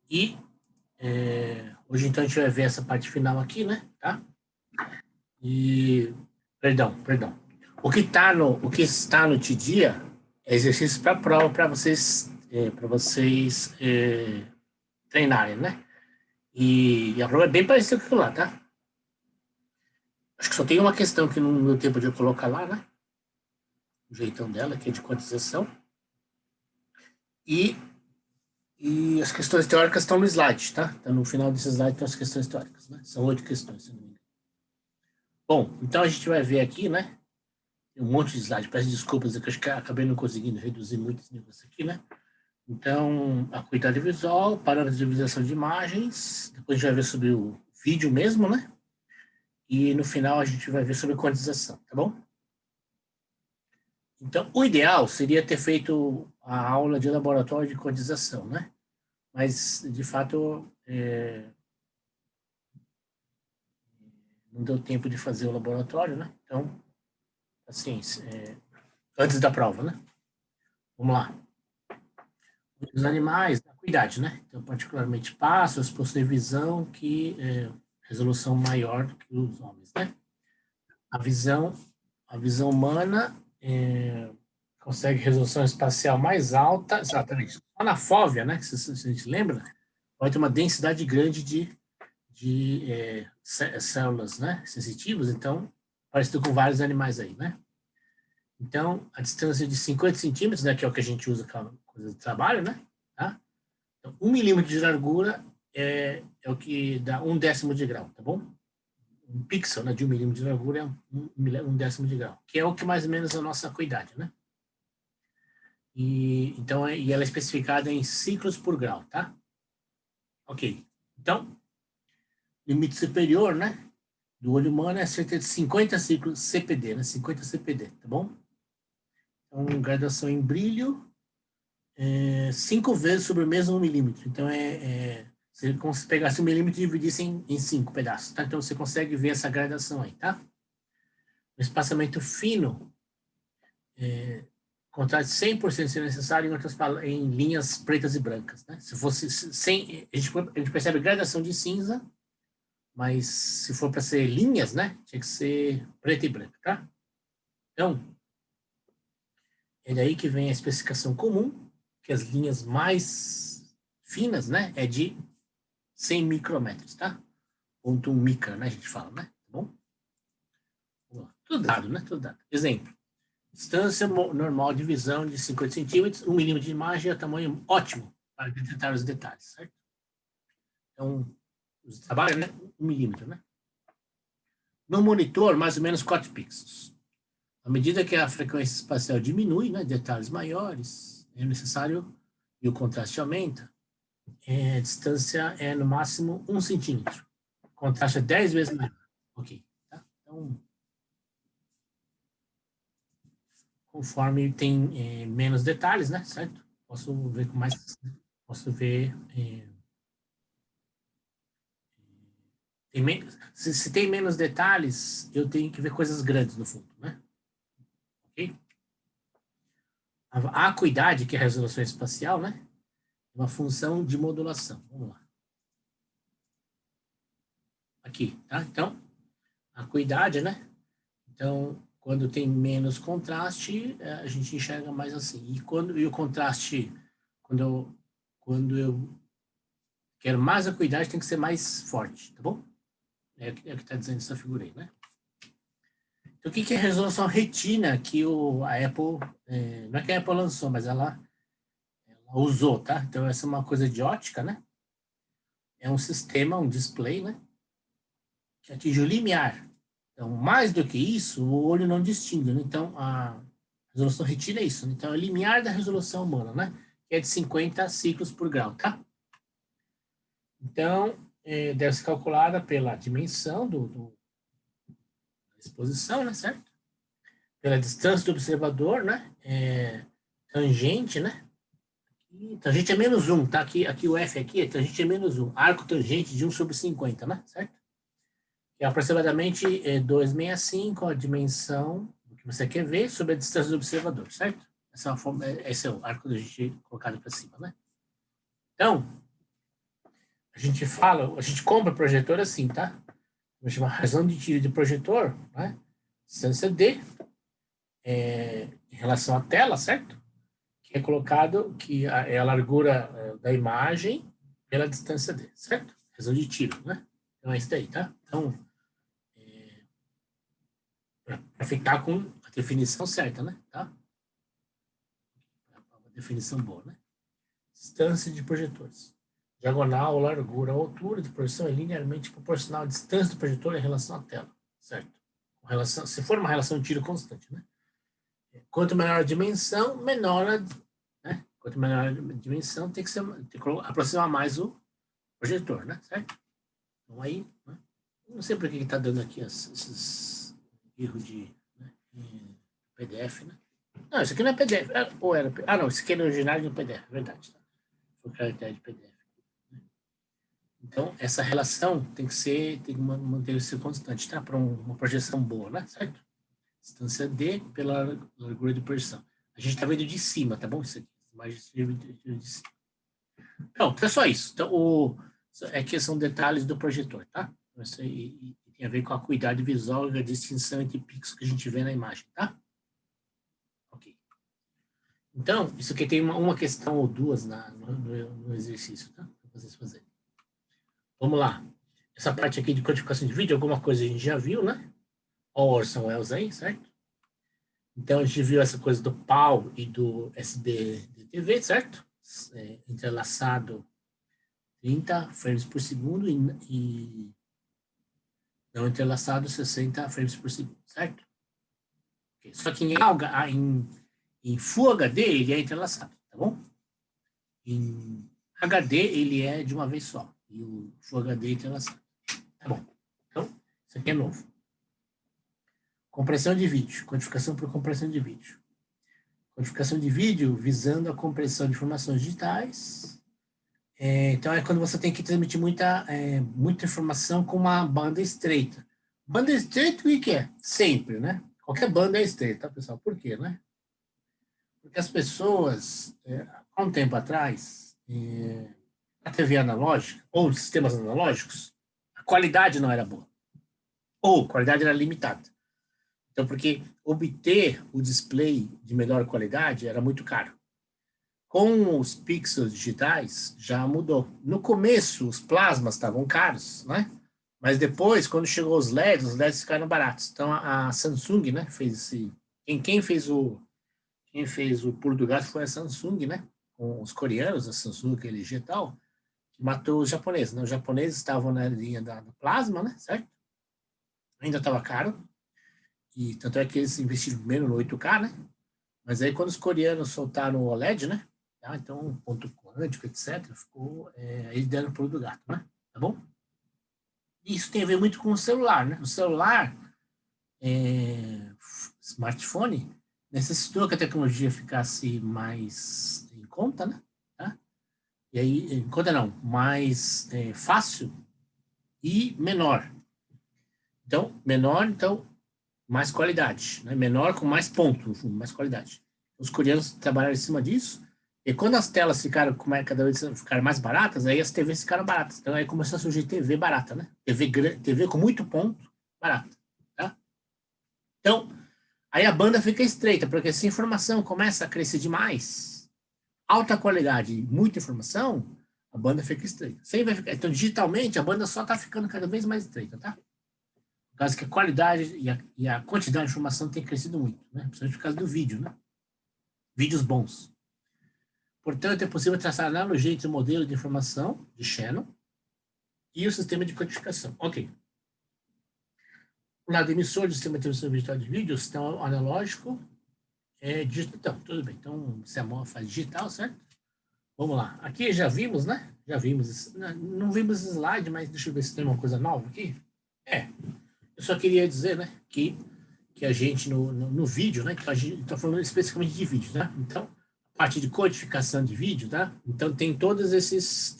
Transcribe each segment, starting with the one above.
E hoje, então, a gente vai ver essa parte final aqui, né? Tá? E, perdão. O que está no TDIA é exercício para prova para vocês, treinarem, né? E a prova é bem parecida com aquilo lá, tá? Acho que só tem uma questão que não deu tempo de eu colocar lá, né? O jeitão dela, que é de quantização. E as questões teóricas estão no slide, tá? Então, no final desse slide estão as questões teóricas, né? São 8 questões, se não me engano. Bom, então a gente vai ver aqui, né? Tem um monte de slide. Peço desculpas, é que eu acho que acabei não conseguindo reduzir muito esse negócio aqui, né? Então, acuidade visual, parâmetros de visualização de imagens. Depois a gente vai ver sobre o vídeo mesmo, né? E no final a gente vai ver sobre quantização, tá bom? Então, o ideal seria ter feito a aula de laboratório de quantização, né? Mas, de fato, não deu tempo de fazer o laboratório, né? Então, assim, antes da prova, né? Vamos lá. Os animais, a acuidade, né? Então, particularmente pássaros, possuem visão resolução maior que os homens, né? A visão humana consegue resolução espacial mais alta, exatamente. Só na fóvea, né? Se a gente lembra, vai ter uma densidade grande de células, né? Sensitivas, então, parecido com vários animais aí, né? Então, a distância de 50 centímetros, né? Que é o que a gente usa para coisa de trabalho, né? Tá? Então, 1 milímetro de largura é o que dá 1/10 de grau, tá bom? Um pixel, né, de 1 milímetro de largura é 1/10 de grau, que é o que mais ou menos a nossa acuidade, né? Então, e ela é especificada em ciclos por grau, tá? Ok. Então, limite superior, né, do olho humano é cerca de 50 ciclos CPD, né? 50 CPD, tá bom? Então, graduação em brilho, 5 vezes sobre o mesmo 1 milímetro. Então, se você pegasse 1 milímetro e dividisse em 5 pedaços, tá? Então, você consegue ver essa gradação aí, tá? O espaçamento fino, contraste 100% se necessário, em linhas pretas e brancas, né? Se fosse sem, a gente percebe gradação de cinza, mas se for para ser linhas, né? Tinha que ser preta e branca, tá? Então, é daí que vem a especificação comum, que as linhas mais finas, né? É de 100 micrômetros, tá? 0,1 micra, né? A gente fala, né? Tá bom? Tudo dado, né? Tudo dado. Exemplo. Distância normal de visão de 50 centímetros, 1 milímetro de imagem é tamanho ótimo para detectar os detalhes, certo? Então, os trabalhos, né? 1 milímetro, né? No monitor, mais ou menos 4 pixels. À medida que a frequência espacial diminui, né? Detalhes maiores, é necessário, e o contraste aumenta, a distância é no máximo 1 centímetro. O contraste é 10 vezes maior. Ok. Tá? Então, conforme tem menos detalhes, né? Certo? Posso ver com mais. Posso ver. Se tem menos detalhes, eu tenho que ver coisas grandes no fundo, né? Ok? A acuidade, que é a resolução espacial, né? É uma função de modulação. Vamos lá. Aqui, tá? Então, a acuidade, né? Então, quando tem menos contraste, a gente enxerga mais assim. E o contraste, quando eu quero mais acuidade, tem que ser mais forte, tá bom? É o que está dizendo essa figura aí, né? Então, o que é resolução retina que a Apple, não é que a Apple lançou, mas ela usou, tá? Então, essa é uma coisa de ótica, né? É um sistema, um display, né? Que atinge o limiar. Então, mais do que isso, o olho não distingue, né? Então, a resolução retina é isso, né? Então, é o limiar da resolução humana, né? Que é de 50 ciclos por grau, tá? Então, deve ser calculada pela dimensão da exposição, né? Certo? Pela distância do observador, né? Tangente, né? E tangente é menos 1, tá? Aqui o F aqui, tangente é menos 1. Arco tangente de 1 sobre 50, né? Certo? Que é aproximadamente 265, a dimensão do que você quer ver sobre a distância do observador, certo? Esse é o arco tangente colocado para cima, né? Então, a gente compra projetor assim, tá? Vou chamar razão de tiro de projetor, né? Distância D, em relação à tela, certo? Que é colocado, é a largura da imagem pela distância D, certo? Razão de tiro, né? Então é isso daí, tá? Então, para ficar com a definição certa, né? Tá? Uma definição boa, né? Distância de projetores. Diagonal, largura, altura de projeção é linearmente proporcional à distância do projetor em relação à tela, certo? Se for uma relação de tiro constante, né? Quanto menor a dimensão, menor a, né? Quanto menor a dimensão, tem que aproximar mais o projetor, né? Certo? Então aí, né? Não sei por que está dando aqui esses erros de PDF, né? Não, isso aqui não é PDF. Não, isso aqui é no original no PDF, é verdade. Tá? Foi caractere de PDF. Então, essa relação tem que manter-se constante, tá? Para uma projeção boa, né? Certo? Distância D pela largura de projeção. A gente está vendo de cima, tá bom? Isso aqui. Imagens de cima. Então, é só isso. Então, aqui são detalhes do projetor, tá? Isso aí tem a ver com a acuidade visual e a distinção entre pixels que a gente vê na imagem, tá? Ok. Então, isso aqui tem uma questão ou duas no exercício, tá? Para vocês fazerem. Vamos lá. Essa parte aqui de codificação de vídeo, alguma coisa a gente já viu, né? Olha o Orson Welles aí, certo? Então, a gente viu essa coisa do PAL e do SDTV, certo? Entrelaçado 30 frames por segundo e não entrelaçado 60 frames por segundo, certo? Okay. Só que em Full HD ele é entrelaçado, tá bom? Em HD ele é de uma vez só. E o Full HD é entrelaçado. Tá bom. Então, isso aqui é novo. Compressão de vídeo. Codificação por compressão de vídeo. Codificação de vídeo visando a compressão de informações digitais. Então, é quando você tem que transmitir muita informação com uma banda estreita. Banda estreita, o que é? Sempre, né? Qualquer banda é estreita, tá, pessoal? Por quê, né? Porque as pessoas, há um tempo atrás, a TV analógica, ou sistemas analógicos, a qualidade não era boa. Ou a qualidade era limitada. Então, porque obter o display de melhor qualidade era muito caro. Com os pixels digitais, já mudou. No começo, os plasmas estavam caros, né? Mas depois, quando chegou os LEDs ficaram baratos. Então, a Samsung, né, fez esse... Quem fez o pulo do gato foi a Samsung, né? Com os coreanos, a Samsung, a LG e tal, que matou os japoneses, né? Os japoneses estavam na linha do plasma, né? Certo? Ainda estava caro. E tanto é que eles investiram primeiro no 8K, né? Mas aí, quando os coreanos soltaram o OLED, né? Então, ponto quântico, etc., ficou... eles deram o pulo do gato, né? Tá bom? Isso tem a ver muito com o celular, né? O celular, smartphone, necessitou que a tecnologia ficasse mais em conta, né? Tá? E aí, em conta não, mais fácil e menor. Então, menor, então, mais qualidade. Né? Menor com mais ponto, no fundo, mais qualidade. Os coreanos trabalharam em cima disso, e quando as telas ficaram, cada vez ficaram mais baratas, aí as TVs ficaram baratas. Então, aí começou a surgir TV barata, né? TV com muito ponto, barata. Tá? Então, aí a banda fica estreita, porque se a informação começa a crescer demais, alta qualidade e muita informação, a banda fica estreita. Vai ficar. Então, digitalmente, a banda só está ficando cada vez mais estreita, tá? Por causa que a qualidade e a quantidade de informação tem crescido muito, né? Principalmente por causa do vídeo, né? Vídeos bons. Portanto, é possível traçar analogia entre o modelo de informação de Shannon e o sistema de codificação. Ok. O lado emissor do sistema de transmissão digital de vídeo, o sistema analógico, digital. Então, tudo bem. Então, se a mão faz digital, certo? Vamos lá. Aqui já vimos, né? Já vimos. Não vimos slide, mas deixa eu ver se tem uma coisa nova aqui. Eu só queria dizer, né, que a gente, no vídeo, né, que a gente está falando especificamente de vídeo, tá? Então, a parte de codificação de vídeo, tá? Então, tem todos esses...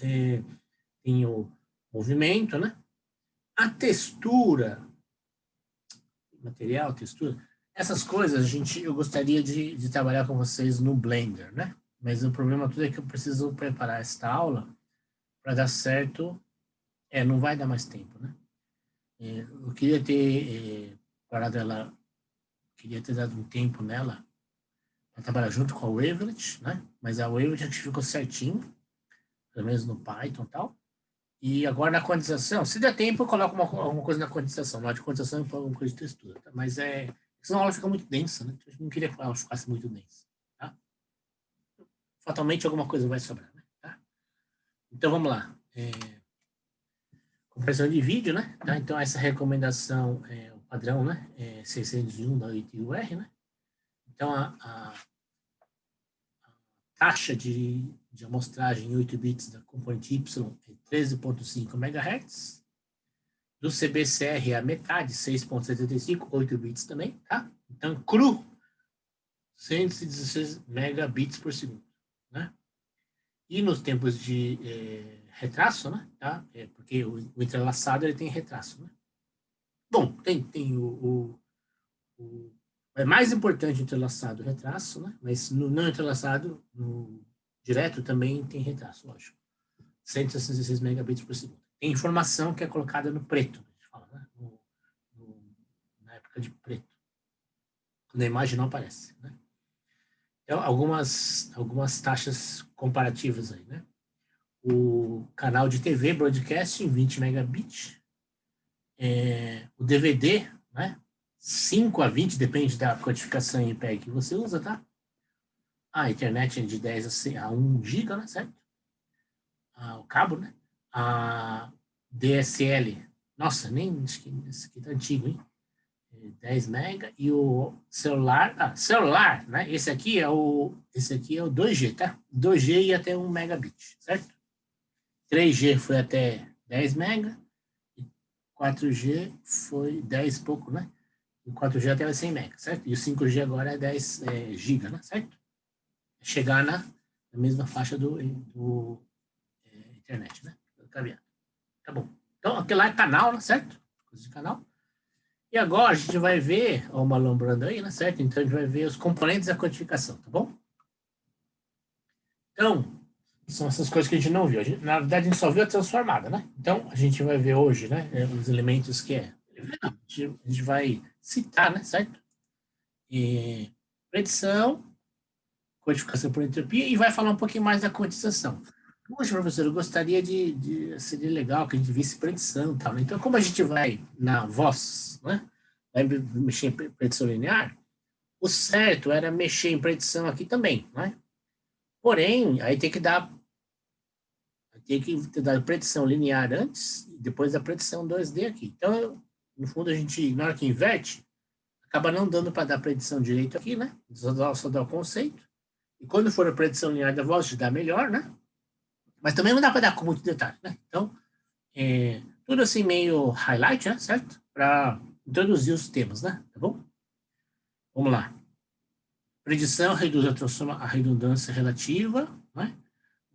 tem o movimento, né? A textura, material, textura, essas coisas eu gostaria de trabalhar com vocês no Blender, né? Mas o problema todo é que eu preciso preparar esta aula para dar certo Não vai dar mais tempo, né? Eu queria ter parado ela, queria ter dado um tempo nela para trabalhar junto com a Wavelet, né? Mas a Wavelet a gente ficou certinho, pelo menos no Python e tal. E agora na quantização, se der tempo, eu coloco alguma coisa na quantização. Na hora de quantização, eu ponho alguma coisa de textura. Tá? Mas senão ela fica muito densa, né? Eu não queria que ela ficasse muito densa. Tá? Fatalmente alguma coisa vai sobrar, né? Tá? Então vamos lá. Compressão de vídeo, né? Tá? Então essa recomendação o padrão, né? 601 da ITUR, né? Então a taxa de amostragem em 8 bits da componente Y é 13,5 MHz. Do CBCR é a metade, 6,75, 8 bits também, tá? Então, cru, 116 megabits por segundo, né? E nos tempos de retraço, né? Tá? Porque o entrelaçado ele tem retraço, né? Bom, tem é mais importante o entrelaçado o retraço, né? Mas no não entrelaçado, no direto também tem retraço, lógico. 166 megabits por segundo. Tem informação que é colocada no preto, a gente fala, né? Na época de preto, quando a imagem não aparece, né? Então, algumas taxas comparativas aí, né? O canal de TV broadcast em 20 megabits, o DVD, né? 5 a 20, depende da codificação em PEG que você usa, tá? A internet é de 10 a 1 GB, né? Certo? O cabo, né? A DSL, nossa, nem acho que esse aqui tá antigo, hein? 10 mega e o celular, né? Esse aqui é o 2G, tá? 2G ia até 1 megabit, certo? 3G foi até 10 mega e 4G foi 10 e pouco, né? E 4G até 100 mega, certo? E o 5G agora é 10 giga, né? Certo? Chegar na mesma faixa do internet, né? Caminhando. Tá bom. Então, aquele lá é canal, né? Certo? Coisa de canal. E agora a gente vai ver, ó, uma lembrando aí, né, certo? Então a gente vai ver os componentes da codificação, tá bom? Então, são essas coisas que a gente não viu. Na verdade, a gente só viu a transformada, né? Então, a gente vai ver hoje, né, os elementos que a gente vai citar, né, certo? Predição, codificação por entropia, e vai falar um pouquinho mais da quantização. Hoje, professor, eu gostaria seria legal que a gente visse predição e tal, né? Então, como a gente vai na voz, né? Vai mexer em predição linear, o certo era mexer em predição aqui também, né? Porém, aí tem que dar predição linear antes, depois da predição 2D aqui. Então, no fundo, a gente, na hora que inverte, acaba não dando para dar predição direito aqui, né? Só dá o conceito. E quando for a predição linear da voz, dá melhor, né? Mas também não dá para dar com muito detalhe, né? Então, tudo assim meio highlight, né? Certo? Para introduzir os temas, né? Tá bom? Vamos lá. Predição reduz a redundância relativa, né?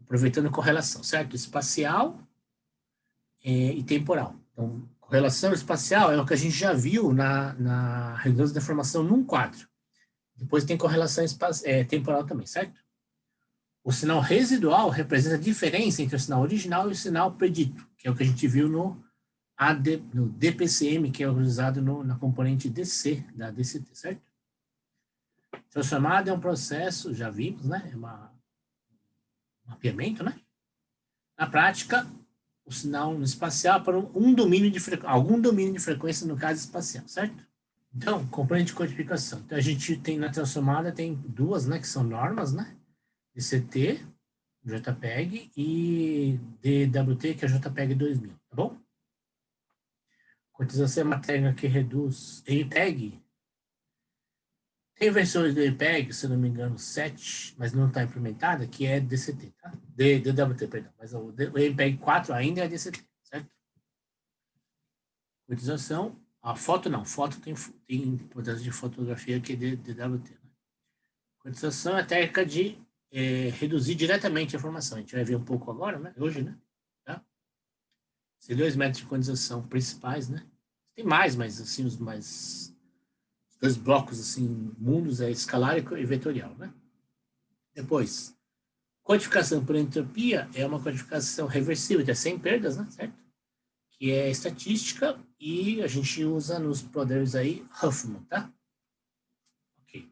Aproveitando correlação, certo? Espacial e temporal. Então, correlação espacial é o que a gente já viu na redundância da informação num quadro. Depois tem correlação temporal também, certo? O sinal residual representa a diferença entre o sinal original e o sinal predito, que é o que a gente viu no DPCM, que é usado na componente DC da DCT, certo? Transformada é um processo, já vimos, né? É um mapeamento, né? Na prática, o sinal espacial para algum domínio de frequência, no caso espacial, certo? Então, componente de codificação. Então, a gente tem na transformada, tem duas, né, que são normas, né? DCT, JPEG, e DWT, que é JPEG 2000, tá bom? Quantização é uma técnica que reduz JPEG. Tem versões do JPEG, se não me engano, 7, mas não está implementada, que é DCT, tá? DWT, perdão. Mas o JPEG 4 ainda é DCT, certo? Quantização, a foto não. Foto tem importância de fotografia que é DWT. Né? Quantização é a técnica de reduzir diretamente a informação. A gente vai ver um pouco agora, né? Hoje, né? Tá? Esses 2 métodos de quantização principais, né? Tem mais, mas assim, os 2 blocos, assim, mundos é escalar e vetorial, né? Depois, codificação por entropia é uma codificação reversível, que é sem perdas, né? Certo? que é estatística, e a gente usa nos poderes aí Huffman, tá? Ok.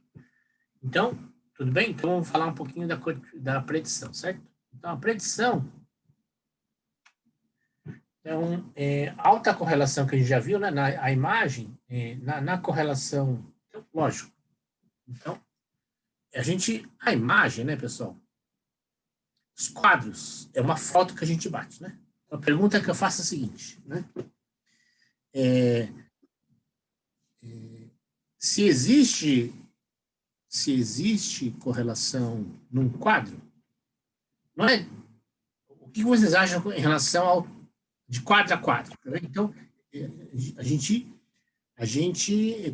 Então, tudo bem? Então, vamos falar um pouquinho da predição, certo? Então, a predição é alta correlação que a gente já viu, né? A imagem, na correlação, lógico. Então, a imagem, né, pessoal? Os quadros é uma foto que a gente bate, né? A pergunta que eu faço é a seguinte, né? Se existe correlação num quadro, não é? O que vocês acham em relação ao de quadro a quadro? Tá? Então, a gente,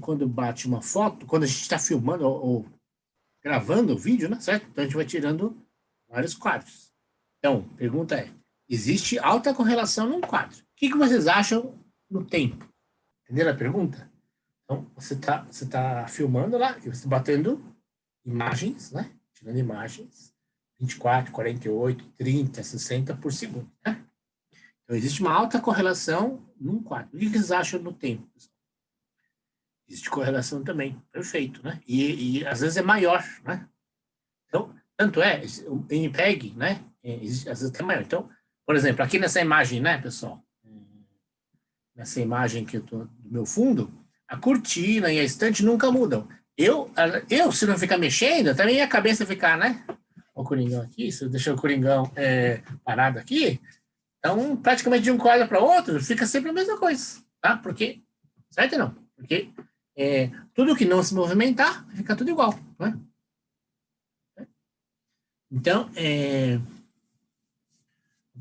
quando bate uma foto, quando a gente está filmando ou gravando o vídeo, né, certo? Então, a gente vai tirando vários quadros. Então, pergunta é, existe alta correlação num quadro. O que vocês acham no tempo? Entenderam a pergunta? Então, você tá filmando lá, e você está batendo imagens, né? Tirando imagens, 24, 48, 30, 60 por segundo, né? Então, existe uma alta correlação num quadro. O que vocês acham no tempo? Existe correlação também, perfeito, né? E às vezes é maior, né? Então, tanto é, o MPEG, né? Às vezes é maior. Então, por exemplo, aqui nessa imagem, né, pessoal? Nessa imagem que eu tô do meu fundo, a cortina e a estante nunca mudam. Se não ficar mexendo, também a cabeça ficar, né? O Coringão aqui, se eu deixar o Coringão parado aqui, então, praticamente de um quadro para outro, fica sempre a mesma coisa, tá? Porque, certo ou não? Porque tudo que não se movimentar, fica tudo igual, né? Então,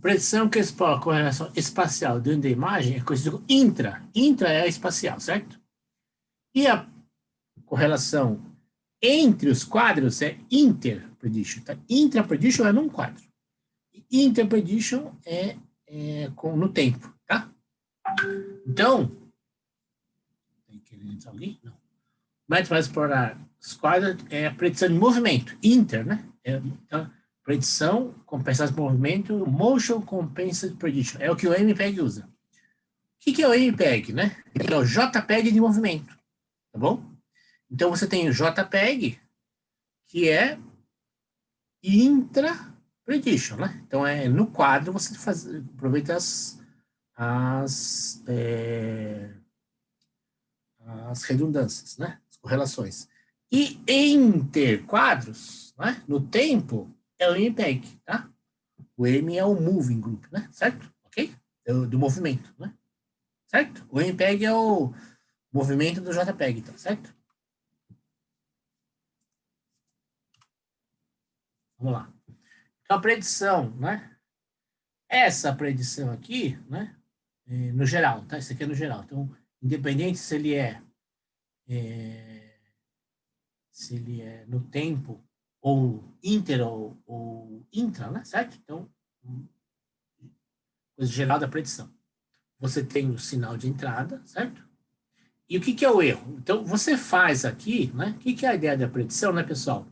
predição que explora a correlação espacial dentro da imagem é conhecido como intra. Intra é a espacial, certo? E a correlação entre os quadros é interprediction. Tá? Intraprediction é num quadro. Interprediction é no tempo, tá? Então, tem que entrar alguém? Não. Mas para explorar os quadros é a predição de movimento, inter, né? Então, predição, compensação de movimento, motion compensated prediction. É o que o MPEG usa. O que é o MPEG, né? É o JPEG de movimento, tá bom? Então, você tem o JPEG, que é intra-prediction, né? Então, no quadro, você aproveita as redundâncias, né? As correlações. E entre quadros, né? No tempo, é o MPEG, tá? O M é o moving group, né? Certo? Ok? Do movimento, né? Certo? O MPEG é o movimento do JPEG, então, certo? Vamos lá. Então, a predição, né? Essa predição aqui, né? No geral, tá? Isso aqui é no geral. Então, independente se ele é no tempo ou inter ou intra, né? Certo? Então, coisa geral da predição. Você tem o sinal de entrada, certo? E o que é o erro? Então, você faz aqui, né? O que é a ideia da predição, né, pessoal?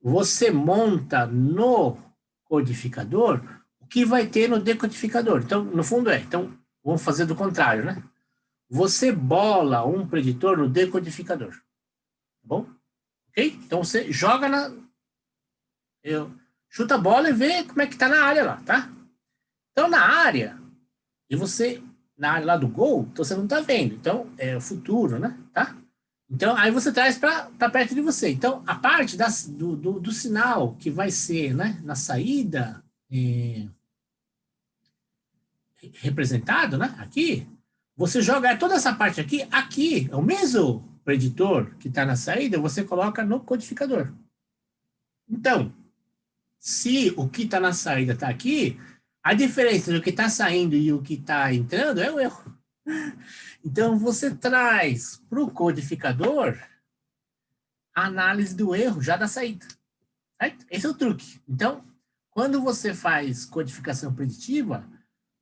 Você monta no codificador o que vai ter no decodificador. Então, no fundo então, vamos fazer do contrário, né? Você bola um preditor no decodificador, tá bom? Ok? Então, você joga chuta a bola e vê como é que tá na área lá, tá? Então, na área, na área lá do gol, então você não tá vendo. Então, é o futuro, né? Tá? Então, aí você traz para perto de você. Então, a parte do sinal que vai ser, né, na saída representado, né, aqui, você joga toda essa parte aqui, é o mesmo preditor que está na saída, você coloca no codificador. Então, se o que está na saída está aqui, a diferença do que está saindo e o que está entrando é o erro. Então, você traz para o codificador a análise do erro já da saída. Certo? Esse é o truque. Então, quando você faz codificação preditiva,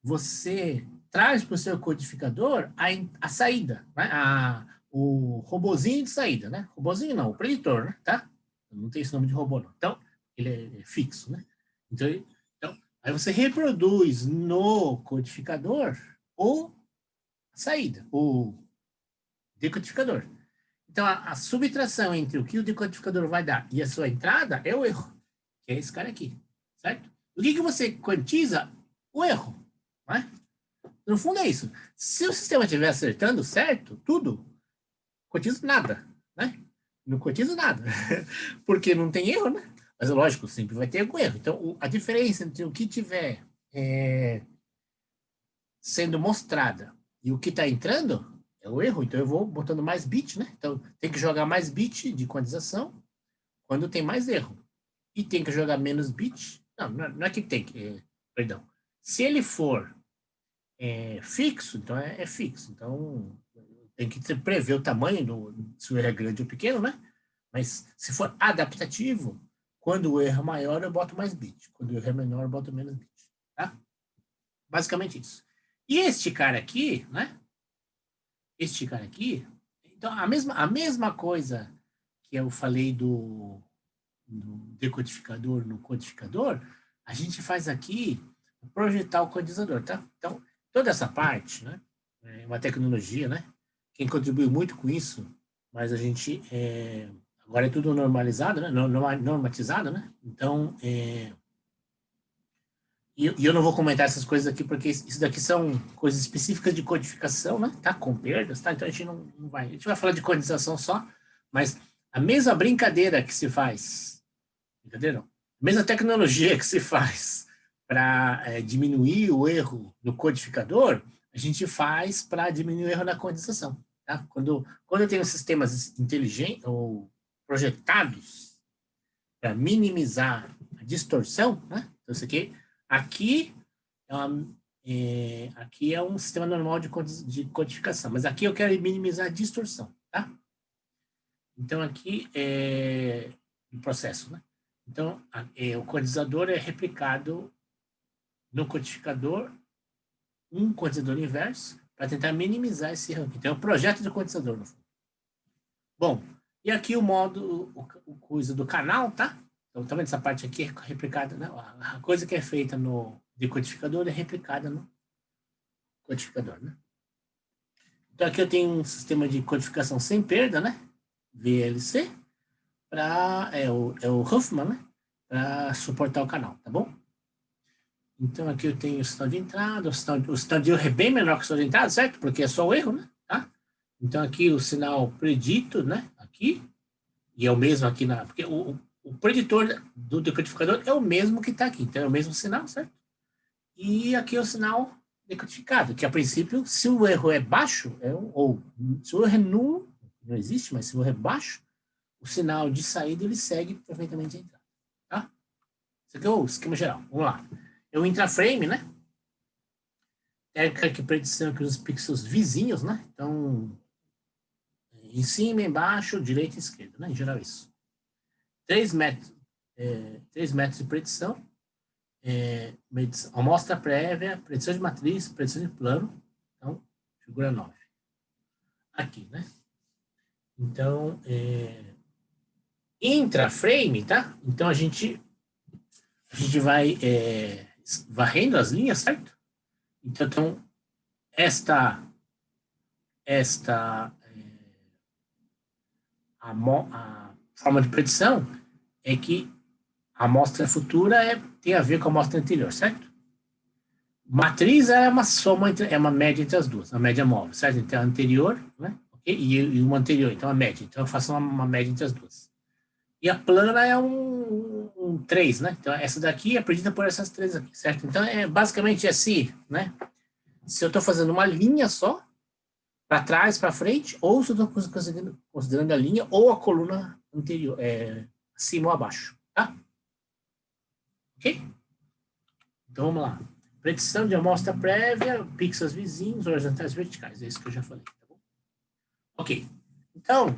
você traz para o seu codificador a saída, né? O robozinho de saída, né? Robozinho não, o preditor, né? Tá? Não tem esse nome de robô, não. Então, ele é fixo, né? Então, aí você reproduz no codificador o saída, o decodificador. Então, a subtração entre o que o decodificador vai dar e a sua entrada é o erro, que é esse cara aqui, certo? O que você quantiza? O erro, não é? No fundo é isso. Se o sistema estiver acertando certo, tudo, quantizo nada, né? Não quantizo nada, porque não tem erro, né? Mas, lógico, sempre vai ter algum erro. Então, a diferença entre o que tiver sendo mostrada e o que está entrando é o erro. Então, eu vou botando mais bit, né? Então, tem que jogar mais bit de quantização quando tem mais erro. E tem que jogar menos bit. Não é que tem que... perdão. Se ele for fixo, então é fixo. Então, tem que prever o tamanho, se o erro é grande ou pequeno, né? Mas se for adaptativo, quando o erro é maior, eu boto mais bit. Quando o erro é menor, eu boto menos bit. Tá? Basicamente isso. E este cara aqui, né? Este cara aqui, então a mesma coisa que eu falei do decodificador no codificador, a gente faz aqui projetar o codificador, tá? Então, toda essa parte, né? É uma tecnologia, né? Quem contribuiu muito com isso, mas a gente agora é tudo normalizado, né? Normatizado, né? Então, e eu não vou comentar essas coisas aqui, porque isso daqui são coisas específicas de codificação, né? Tá? Com perdas, tá? Então a gente não vai. A gente vai falar de codização só, mas a mesma brincadeira que se faz, brincadeira não, a mesma tecnologia que se faz para diminuir o erro no codificador, a gente faz para diminuir o erro na codização. Tá? Quando eu tenho sistemas inteligentes ou projetados para minimizar a distorção, né? Então, isso aqui aqui é um sistema normal de codificação, mas aqui eu quero minimizar a distorção, tá? Então, aqui é o processo, né? Então, o codizador é replicado no codificador, um codizador inverso, para tentar minimizar esse erro aqui. Então, é o projeto do codizador, no fundo. Bom, e aqui o modo, o coisa do canal, tá? Então, também essa parte aqui é replicada, né? A coisa que é feita no decodificador é replicada no codificador, né? Então, aqui eu tenho um sistema de codificação sem perda, né? VLC, é o Huffman, né? Para suportar o canal, tá bom? Então, aqui eu tenho o sinal de entrada, o sinal de erro é bem menor que o sinal de entrada, certo? Porque é só o erro, né? Tá? Então, aqui o sinal predito, né? Aqui, e é o mesmo aqui porque o preditor do decodificador é o mesmo que está aqui, então é o mesmo sinal, certo? E aqui é o sinal decodificado, que a princípio, se o erro é baixo, ou se o erro é nulo, não existe, mas se o erro é baixo, o sinal de saída ele segue perfeitamente a entrada, tá? Isso aqui é o esquema geral. Vamos lá. É o intraframe, né? Técnica de predição que os pixels vizinhos, né? Então, em cima, embaixo, direita e esquerda, né? Em geral, isso. 3 metros de predição, amostra prévia, predição de matriz, predição de plano. Então, figura 9. Aqui, né? Então, intraframe, tá? Então, a gente vai varrendo as linhas, certo? Então esta a forma de predição é que a amostra futura tem a ver com a amostra anterior, certo? Matriz é uma soma, é uma média entre as duas, a média móvel, certo? Então a anterior, né? Okay? E uma anterior, então a média. Então eu faço uma média entre as duas. E a plana é um 3, né? Então essa daqui é predita por essas três aqui, certo? Então é basicamente assim, né? Se eu estou fazendo uma linha só, para trás, para frente, ou se eu estou considerando a linha ou a coluna anterior, acima ou abaixo, tá? Ok? Então vamos lá. Predição de amostra prévia, pixels vizinhos, horizontais e verticais. É isso que eu já falei, tá bom? Ok. Então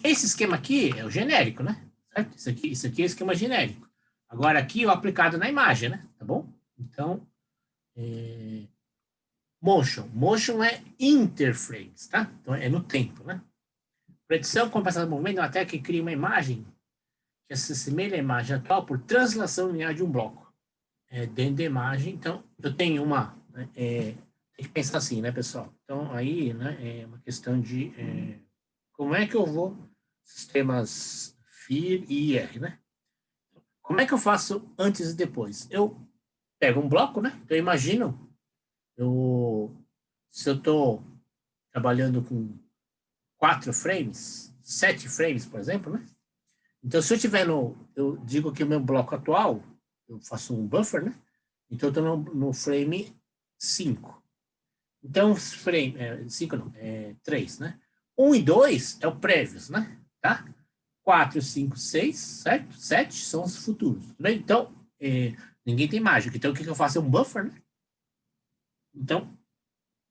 esse esquema aqui é o genérico, né? Certo? Isso aqui é o esquema genérico. Agora aqui o aplicado na imagem, né? Tá bom? Então, Motion é interframes, tá? Então é no tempo, né? Predição com passado de movimento é uma técnica que cria uma imagem que se assemelha à imagem atual por translação linear de um bloco dentro da imagem. Então, eu tenho tem que pensar assim, né, pessoal? Então, aí, né, é uma questão de como é que eu vou sistemas FIR e IR, né? Como é que eu faço antes e depois? Eu pego um bloco, né? Então, eu imagino, se eu estou trabalhando com 4 frames, 7 frames, por exemplo, né? Então, se eu tiver eu digo que o meu bloco atual, eu faço um buffer, né? Então, eu estou no frame 5. Então, frame, 5 não, 3, né? 1 e 2 é o prévios, né? Tá? 4, 5, 6, certo? 7 são os futuros. Tudo bem? Então, ninguém tem mágica. Então, o que eu faço é um buffer, né? Então,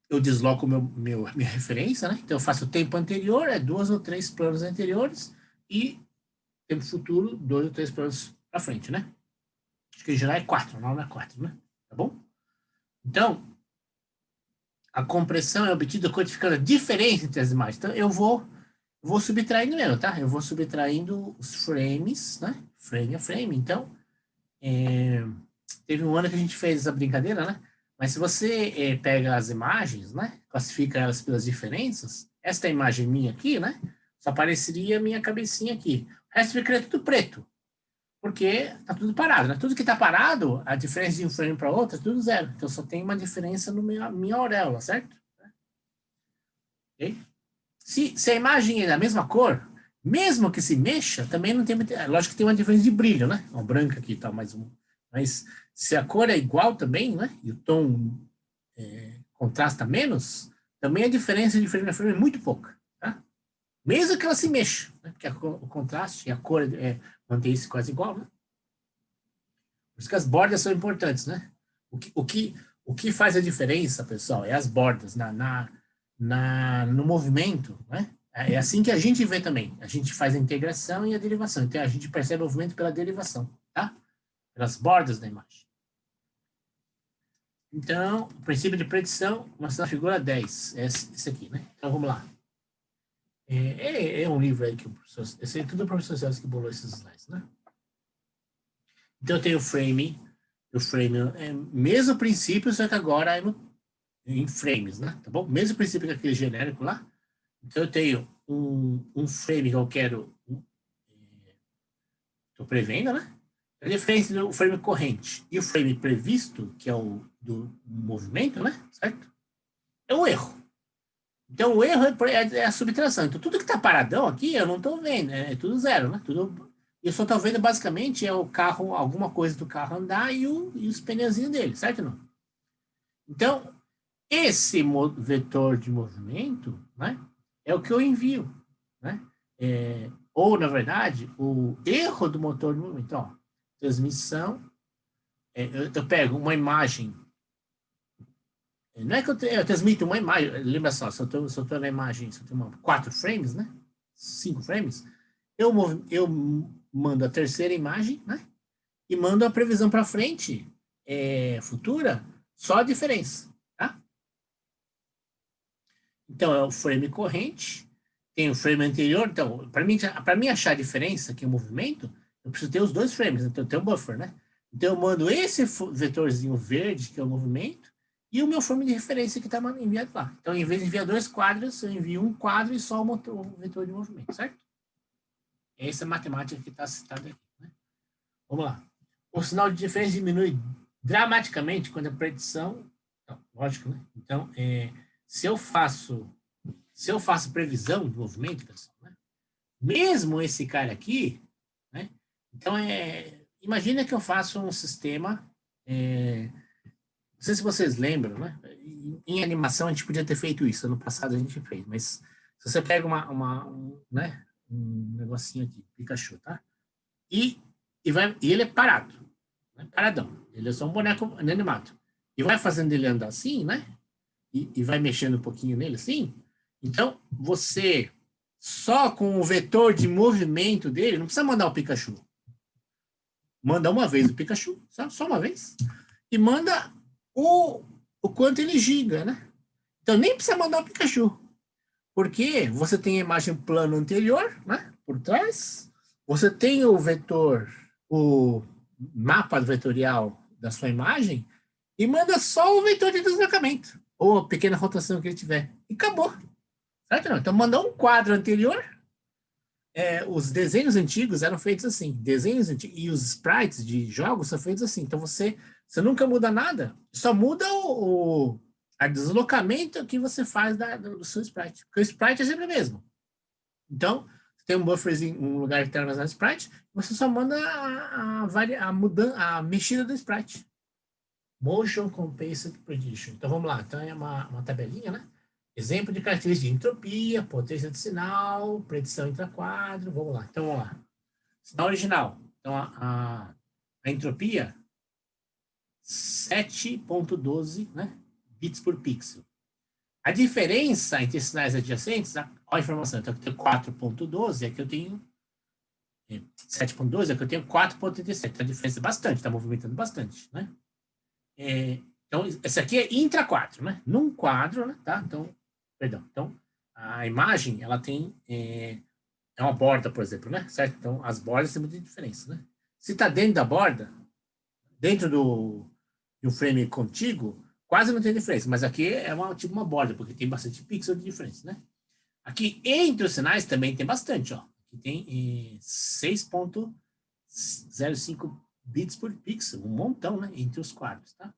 eu desloco minha referência, né? Então, eu faço o tempo anterior, 2 ou 3 planos anteriores, e tempo futuro, 2 ou 3 planos para frente, né? Acho que em geral é 4, não é 4, né? Tá bom? Então, a compressão é obtida codificando a diferença entre as imagens. Então, eu vou subtraindo mesmo, tá? Eu vou subtraindo os frames, né? Frame a frame. Então, teve um ano que a gente fez essa brincadeira, né? Mas se você pega as imagens, né? Classifica elas pelas diferenças, esta imagem minha aqui, né? Só apareceria a minha cabecinha aqui. O resto ficaria tudo preto. Porque tá tudo parado, né? Tudo que tá parado, a diferença de um frame para outro é tudo zero. Então, só tem uma diferença no minha auréola, certo? Okay? Se a imagem é da mesma cor, mesmo que se mexa, também não tem muita. Lógico que tem uma diferença de brilho, né? Ó, branca aqui tá mais um. Mas se a cor é igual também, né? E o tom contrasta menos, também a diferença de frame a frame é muito pouca, tá? Mesmo que ela se mexa, né? Porque o contraste e a cor mantém-se quase igual, né? Por isso que as bordas são importantes, né? O que faz a diferença, pessoal, é as bordas no movimento, né? É assim que a gente vê também. A gente faz a integração e a derivação. Então, a gente percebe o movimento pela derivação, tá? Pelas bordas da imagem. Então, o princípio de predição, mostrando a figura 10. Esse aqui, né? Então, vamos lá. É um livro aí que o professor... Esse é tudo o professor Celso que bolou esses slides, né? Então, eu tenho o frame mesmo princípio, só que agora em frames, né? Tá bom? Mesmo princípio que aquele genérico lá. Então, eu tenho um frame que eu quero... Estou prevendo, né? A diferença do frame corrente e o frame previsto, que é o do movimento, né? Certo? É um erro. Então, o erro é a subtração. Então, tudo que está paradão aqui, eu não estou vendo. É tudo zero, né? Eu só estou vendo, basicamente, é o carro, alguma coisa do carro andar e os pneuzinhos dele, certo ou não? Então, esse vetor de movimento, né? É o que eu envio, né? Ou, na verdade, o erro do motor de movimento. Ó, transmissão. Eu pego uma imagem. Não é que eu transmito uma imagem. Lembra só, se eu estou na imagem, se eu tenho 4 frames, né? 5 frames, eu mando a terceira imagem, né? E mando a previsão para frente, futura, só a diferença, tá? Então, é o frame corrente, tem o frame anterior. Então, para mim achar a diferença, que é o movimento, eu preciso ter os 2 frames. Então, eu tenho um buffer, né? Então, eu mando esse vetorzinho verde, que é o movimento, e o meu frame de referência que está enviado lá. Então, em vez de enviar 2 quadros, eu envio um quadro e só o vetor de movimento, certo? Essa é a matemática que está citada aqui, né? Vamos lá. O sinal de diferença diminui dramaticamente quando a predição... Não, lógico, né? Então, se eu faço previsão de movimento, pessoal, né? Mesmo esse cara aqui, né? Então, imagina que eu faço um sistema... não sei se vocês lembram, né? Em animação a gente podia ter feito isso. Ano passado a gente fez, mas se você pega né? Um negocinho aqui, Pikachu, tá? E ele é parado, né? Paradão. Ele é só um boneco animado. E vai fazendo ele andar assim, né? E vai mexendo um pouquinho nele assim. Então, você só com o vetor de movimento dele, não precisa mandar o Pikachu. Manda uma vez o Pikachu, só uma vez. E manda o quanto ele giga, né? Então, nem precisa mandar o Pikachu. Porque você tem a imagem plano anterior, né? Por trás. Você tem o vetor, o mapa vetorial da sua imagem e manda só o vetor de deslocamento. ou a pequena rotação que ele tiver. E acabou. Certo? Não? Então, mandou um quadro anterior, os desenhos antigos eram feitos assim. Desenhos antigos, e os sprites de jogos são feitos assim. Então, você nunca muda nada, só muda o deslocamento que você faz do seu sprite. Porque o sprite é sempre o mesmo. Então, tem um bufferzinho, um lugar que tem armazenado sprite, você só manda a mexida do sprite. Motion Compensate Prediction. Então, vamos lá. Então, é uma tabelinha, né? Exemplo de características de entropia, potência de sinal, predição intraquadro. Vamos lá. Então, vamos lá. Sinal original. Então, a entropia, 7.12, né? Bits por pixel. A diferença entre sinais adjacentes, olha a informação. Então, aqui eu tenho 4.12, aqui eu tenho 7.12, aqui eu tenho 4.37. Então, a diferença é bastante, está movimentando bastante, né? Então, esse aqui é intraquadro, né? Num quadro, né? Tá? Então, perdão. Então, a imagem, ela tem uma borda, por exemplo, né? Certo? Então, as bordas têm muita diferença, né? Se está dentro da borda, dentro de um frame contíguo, quase não tem diferença. Mas aqui é tipo uma borda, porque tem bastante pixel de diferença, né? Aqui, entre os sinais, também tem bastante, ó. Aqui tem 6.05 bits por pixel, um montão, né? Entre os quadros, tá?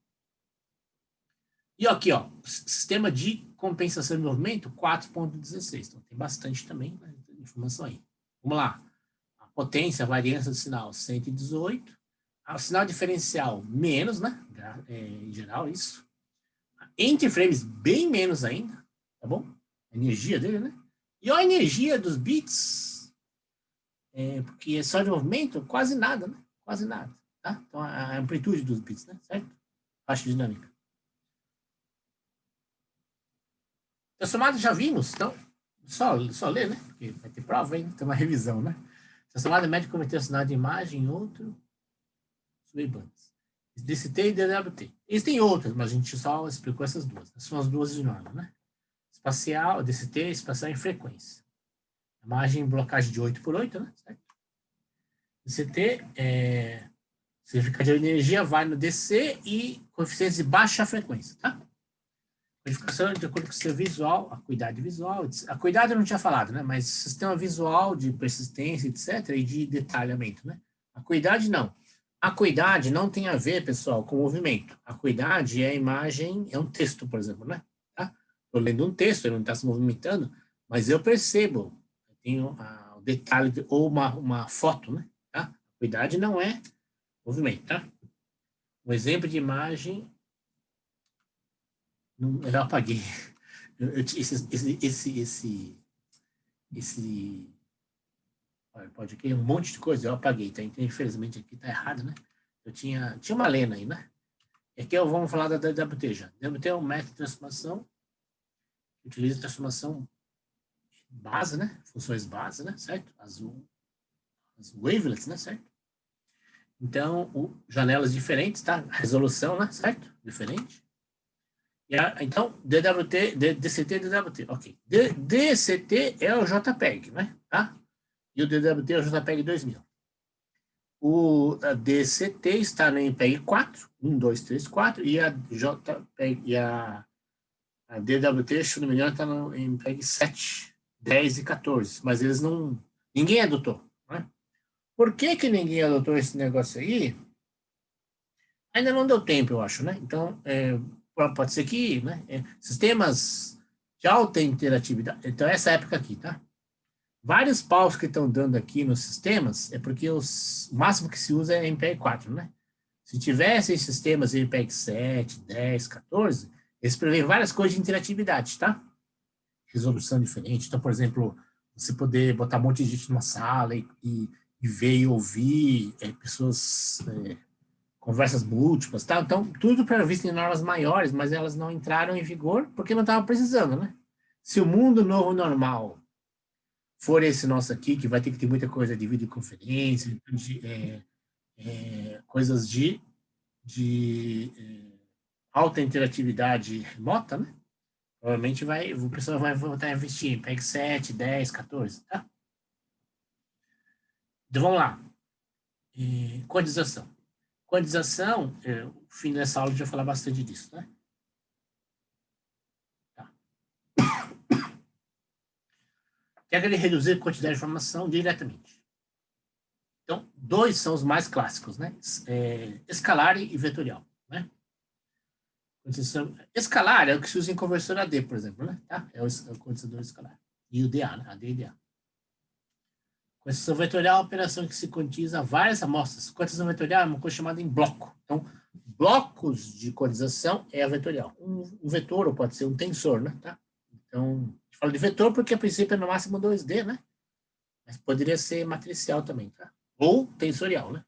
E aqui, ó, sistema de compensação de movimento, 4.16. Então, tem bastante também, né, informação aí. Vamos lá. A potência, a variância do sinal, 118. O sinal diferencial, menos, né? Em geral, isso. Entre frames, bem menos ainda, tá bom? A energia dele, né? E a energia dos bits, porque é só de movimento, quase nada, né? Quase nada, tá? Então, a amplitude dos bits, né? Certo? Faixa dinâmica. Transformada já vimos, então, só ler, né? Porque vai ter prova ainda, tem uma revisão, né? Transformada média convencional de imagem, outro, subbandas. DCT e DWT. Existem outras, mas a gente só explicou essas duas. Essas são as duas de norma, né? Espacial, DCT, espacial em frequência. Imagem em blocagem de 8x8, né? Certo? DCT, significa de energia, vai no DC e coeficientes de baixa frequência, tá? Codificação de acordo com o seu visual, acuidade visual, acuidade eu não tinha falado, né? Mas sistema visual de persistência, etc., e de detalhamento, né? Acuidade não. Acuidade não tem a ver, pessoal, com movimento. Acuidade é a imagem, é um texto, por exemplo, né? Tá? Estou lendo um texto, ele não está se movimentando, mas eu percebo, eu tenho o detalhe, ou uma foto, né? Tá? Acuidade não é movimento, tá? Um exemplo de imagem. Eu apaguei. Esse pode aqui, um monte de coisa eu apaguei, tá? Então, infelizmente aqui tá errado, né? Tinha uma lena aí, né? E aqui vamos falar da DWT já. DWT é um método de transformação que utiliza transformação base, né? Funções base, né? Certo? As wavelets, né? Certo? Então, janelas diferentes, tá? Resolução, né? Certo? Diferente. Então, DWT, DCT, DWT, ok. DCT é o JPEG, né? Tá? E o DWT é o JPEG 2000. A DCT está no MPEG 4, 1, 2, 3, 4, e a JPEG e a DWT, se não me engano, está no MPEG 7, 10 e 14, mas eles não... Ninguém adotou, né? Por que ninguém adotou esse negócio aí? Ainda não deu tempo, eu acho, né? Então, pode ser que, né? Sistemas de alta interatividade. Então, essa época aqui, tá? Vários paus que estão dando aqui nos sistemas é porque o máximo que se usa é MPEG 4, né? Se tivessem sistemas MPEG 7, 10, 14, eles prevêem várias coisas de interatividade, tá? Resolução diferente. Então, por exemplo, você poder botar um monte de gente numa sala e ver e ouvir pessoas... conversas múltiplas, tá? Então, tudo previsto em normas maiores, mas elas não entraram em vigor porque não estavam precisando, né? Se o mundo novo normal for esse nosso aqui, que vai ter que ter muita coisa de videoconferência, coisas de alta interatividade remota, né? Provavelmente o pessoal vai voltar a investir em PEG 7, 10, 14, tá? Então, vamos lá. Quantização. Quantização, o fim dessa aula já falar bastante disso, né? regra de reduzir a quantidade de informação diretamente. Então, dois são os mais clássicos, né? Escalar e vetorial, né? Escalar é o que se usa em conversor AD, por exemplo, né? Tá? É o condensador escalar. E o DA, né? AD e DA. Quantização vetorial é uma operação que se quantiza várias amostras. Quantização vetorial é uma coisa chamada em bloco. Então, blocos de quantização é a vetorial. Um vetor, ou pode ser um tensor, né? Tá? Então, a gente fala de vetor porque a princípio é no máximo 2D, né? Mas poderia ser matricial também, tá? Ou tensorial, né?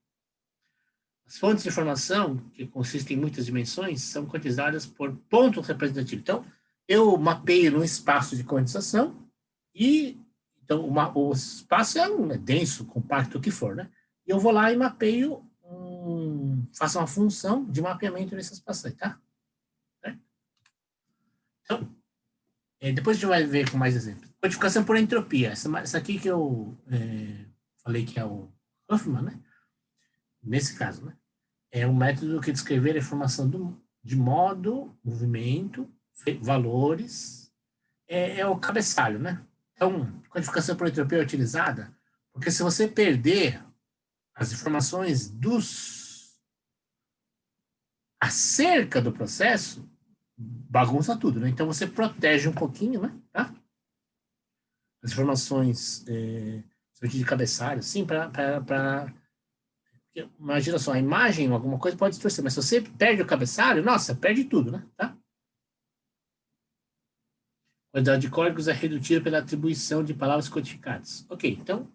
As fontes de informação, que consistem em muitas dimensões, são quantizadas por ponto representativo. Então, eu mapeio num espaço de quantização e então o espaço é denso, compacto, o que for, né? E eu vou lá e mapeio, faço uma função de mapeamento nesse espaço aí, tá? Então, depois a gente vai ver com mais exemplos. Quantificação por entropia. Essa aqui que eu falei que é o Huffman, né? Nesse caso, né? É um método que descrever a informação de modo, movimento, valores. É o cabeçalho, né? Então, quantificação por entropia é utilizada porque se você perder as informações acerca do processo, bagunça tudo, né? Então, você protege um pouquinho, né? Tá? As informações de cabeçalho, sim, para imagina só, a imagem, alguma coisa pode distorcer, mas se você perde o cabeçalho, nossa, perde tudo, né? Tá? A quantidade de códigos é reduzida pela atribuição de palavras codificadas. Ok, então,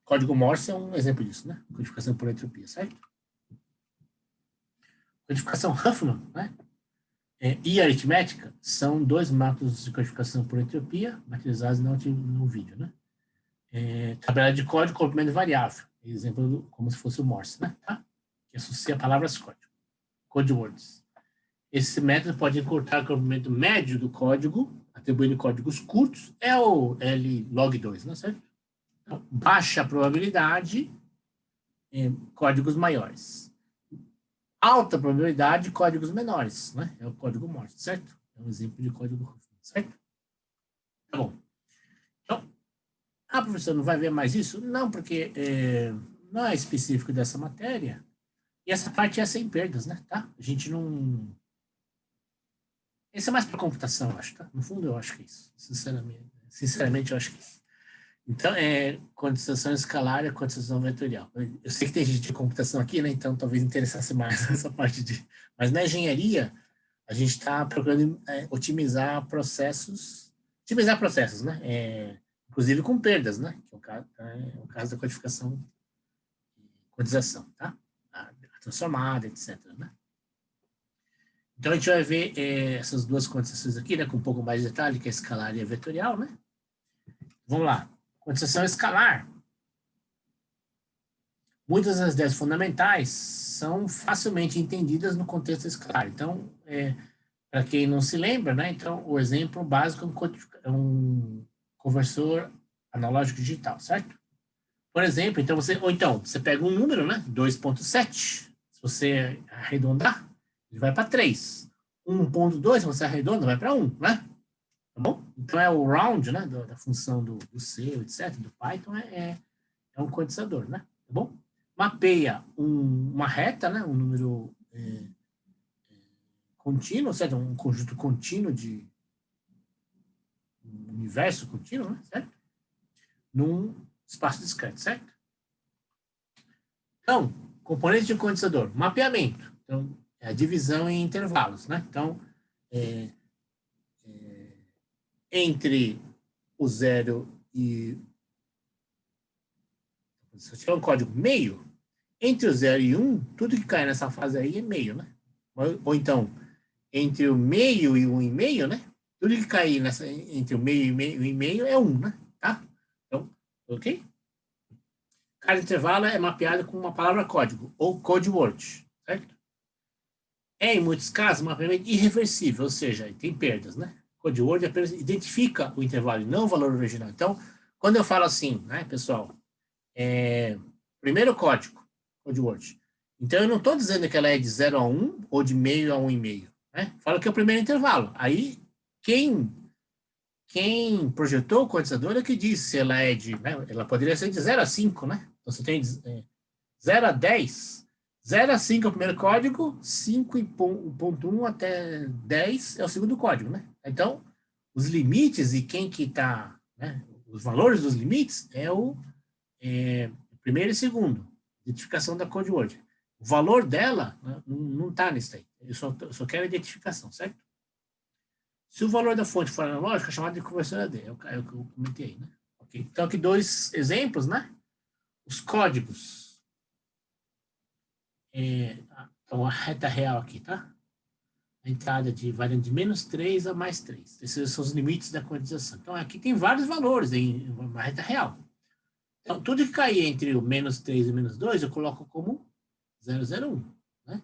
código Morse é um exemplo disso, né? Codificação por entropia, certo? Codificação Huffman, né? E aritmética são dois métodos de codificação por entropia, materializados no vídeo, né? Tabela de código, comprimento variável. Exemplo como se fosse o Morse, né? Tá? Que associa palavras código. Code words. Esse método pode encurtar o comprimento médio do código, atribuindo códigos curtos, é o log2, né? Certo? Então, baixa probabilidade, códigos maiores. Alta probabilidade, códigos menores, né? É o código Morse, certo? É um exemplo de código Huffman, certo? Tá bom. Então, professor, não vai ver mais isso? Não, porque não é específico dessa matéria. E essa parte é sem perdas, né? Tá? A gente não... Isso é mais para computação, eu acho, tá? No fundo, eu acho que é isso. Sinceramente, eu acho que é isso. Então, quantização escalar e quantização vetorial. Eu sei que tem gente de computação aqui, né? Então, talvez interessasse mais essa parte de... Mas na engenharia, a gente está procurando otimizar processos, né? Inclusive com perdas, né? Que é o caso da quantificação, quantização, tá? A transformada, etc, né? Então, a gente vai ver essas duas quantizações aqui, né? Com um pouco mais de detalhe, que é escalar e a vetorial, né? Vamos lá. Quantização escalar. Muitas das ideias fundamentais são facilmente entendidas no contexto escalar. Então, para quem não se lembra, né? Então, o exemplo básico é um conversor analógico digital, certo? Por exemplo, então você pega um número, né? 2.7. Se você arredondar, ele vai para 3. 1.2, se você arredonda, vai para 1, né? Tá bom? Então, é o round, né? Da função do C, etc., do Python, é um quantizador, né? Tá bom? Mapeia uma reta, né? Um número contínuo, certo? Um conjunto contínuo de um universo contínuo, né? Certo? Num espaço discreto, certo? Então, componentes de um quantizador, mapeamento. Então, é a divisão em intervalos, né? Então, entre o 0 e... Se eu tiver um código meio, entre o 0 e 1, tudo que cai nessa fase aí é meio, né? Ou então, entre o meio e o 1,5, né? Tudo que cair entre o meio e o 1,5 é 1, né? Tá? Então, ok? Cada intervalo é mapeado com uma palavra código, ou code word, certo? Em muitos casos, um mapeamento irreversível, ou seja, tem perdas, né? Code word apenas identifica o intervalo e não o valor original. Então, quando eu falo assim, né, pessoal, primeiro código, code word. Então, eu não estou dizendo que ela é de 0 a 1 ou de meio a 1,5, né? Falo que é o primeiro intervalo. Aí, quem quem projetou o codificador é que disse se ela é de, né, ela poderia ser de 0 a 5, né? Então você tem 0 a 10, 0 a 5 é o primeiro código, 5.1 até 10 é o segundo código, né? Então, os limites e quem que está, né, os valores dos limites é o primeiro e segundo, identificação da code word. O valor dela, né, não está nisso aí. Eu só quero a identificação, certo? Se o valor da fonte for analógico, é chamado de conversor AD. É o que eu comentei aí, né? Okay. Então, aqui 2 exemplos, né? Os códigos. Então, a reta real aqui, tá? A entrada variando de -3 a +3. Esses são os limites da quantização. Então, aqui tem vários valores em uma reta real. Então, tudo que cair entre o -3 e o -2, eu coloco como 001. Né?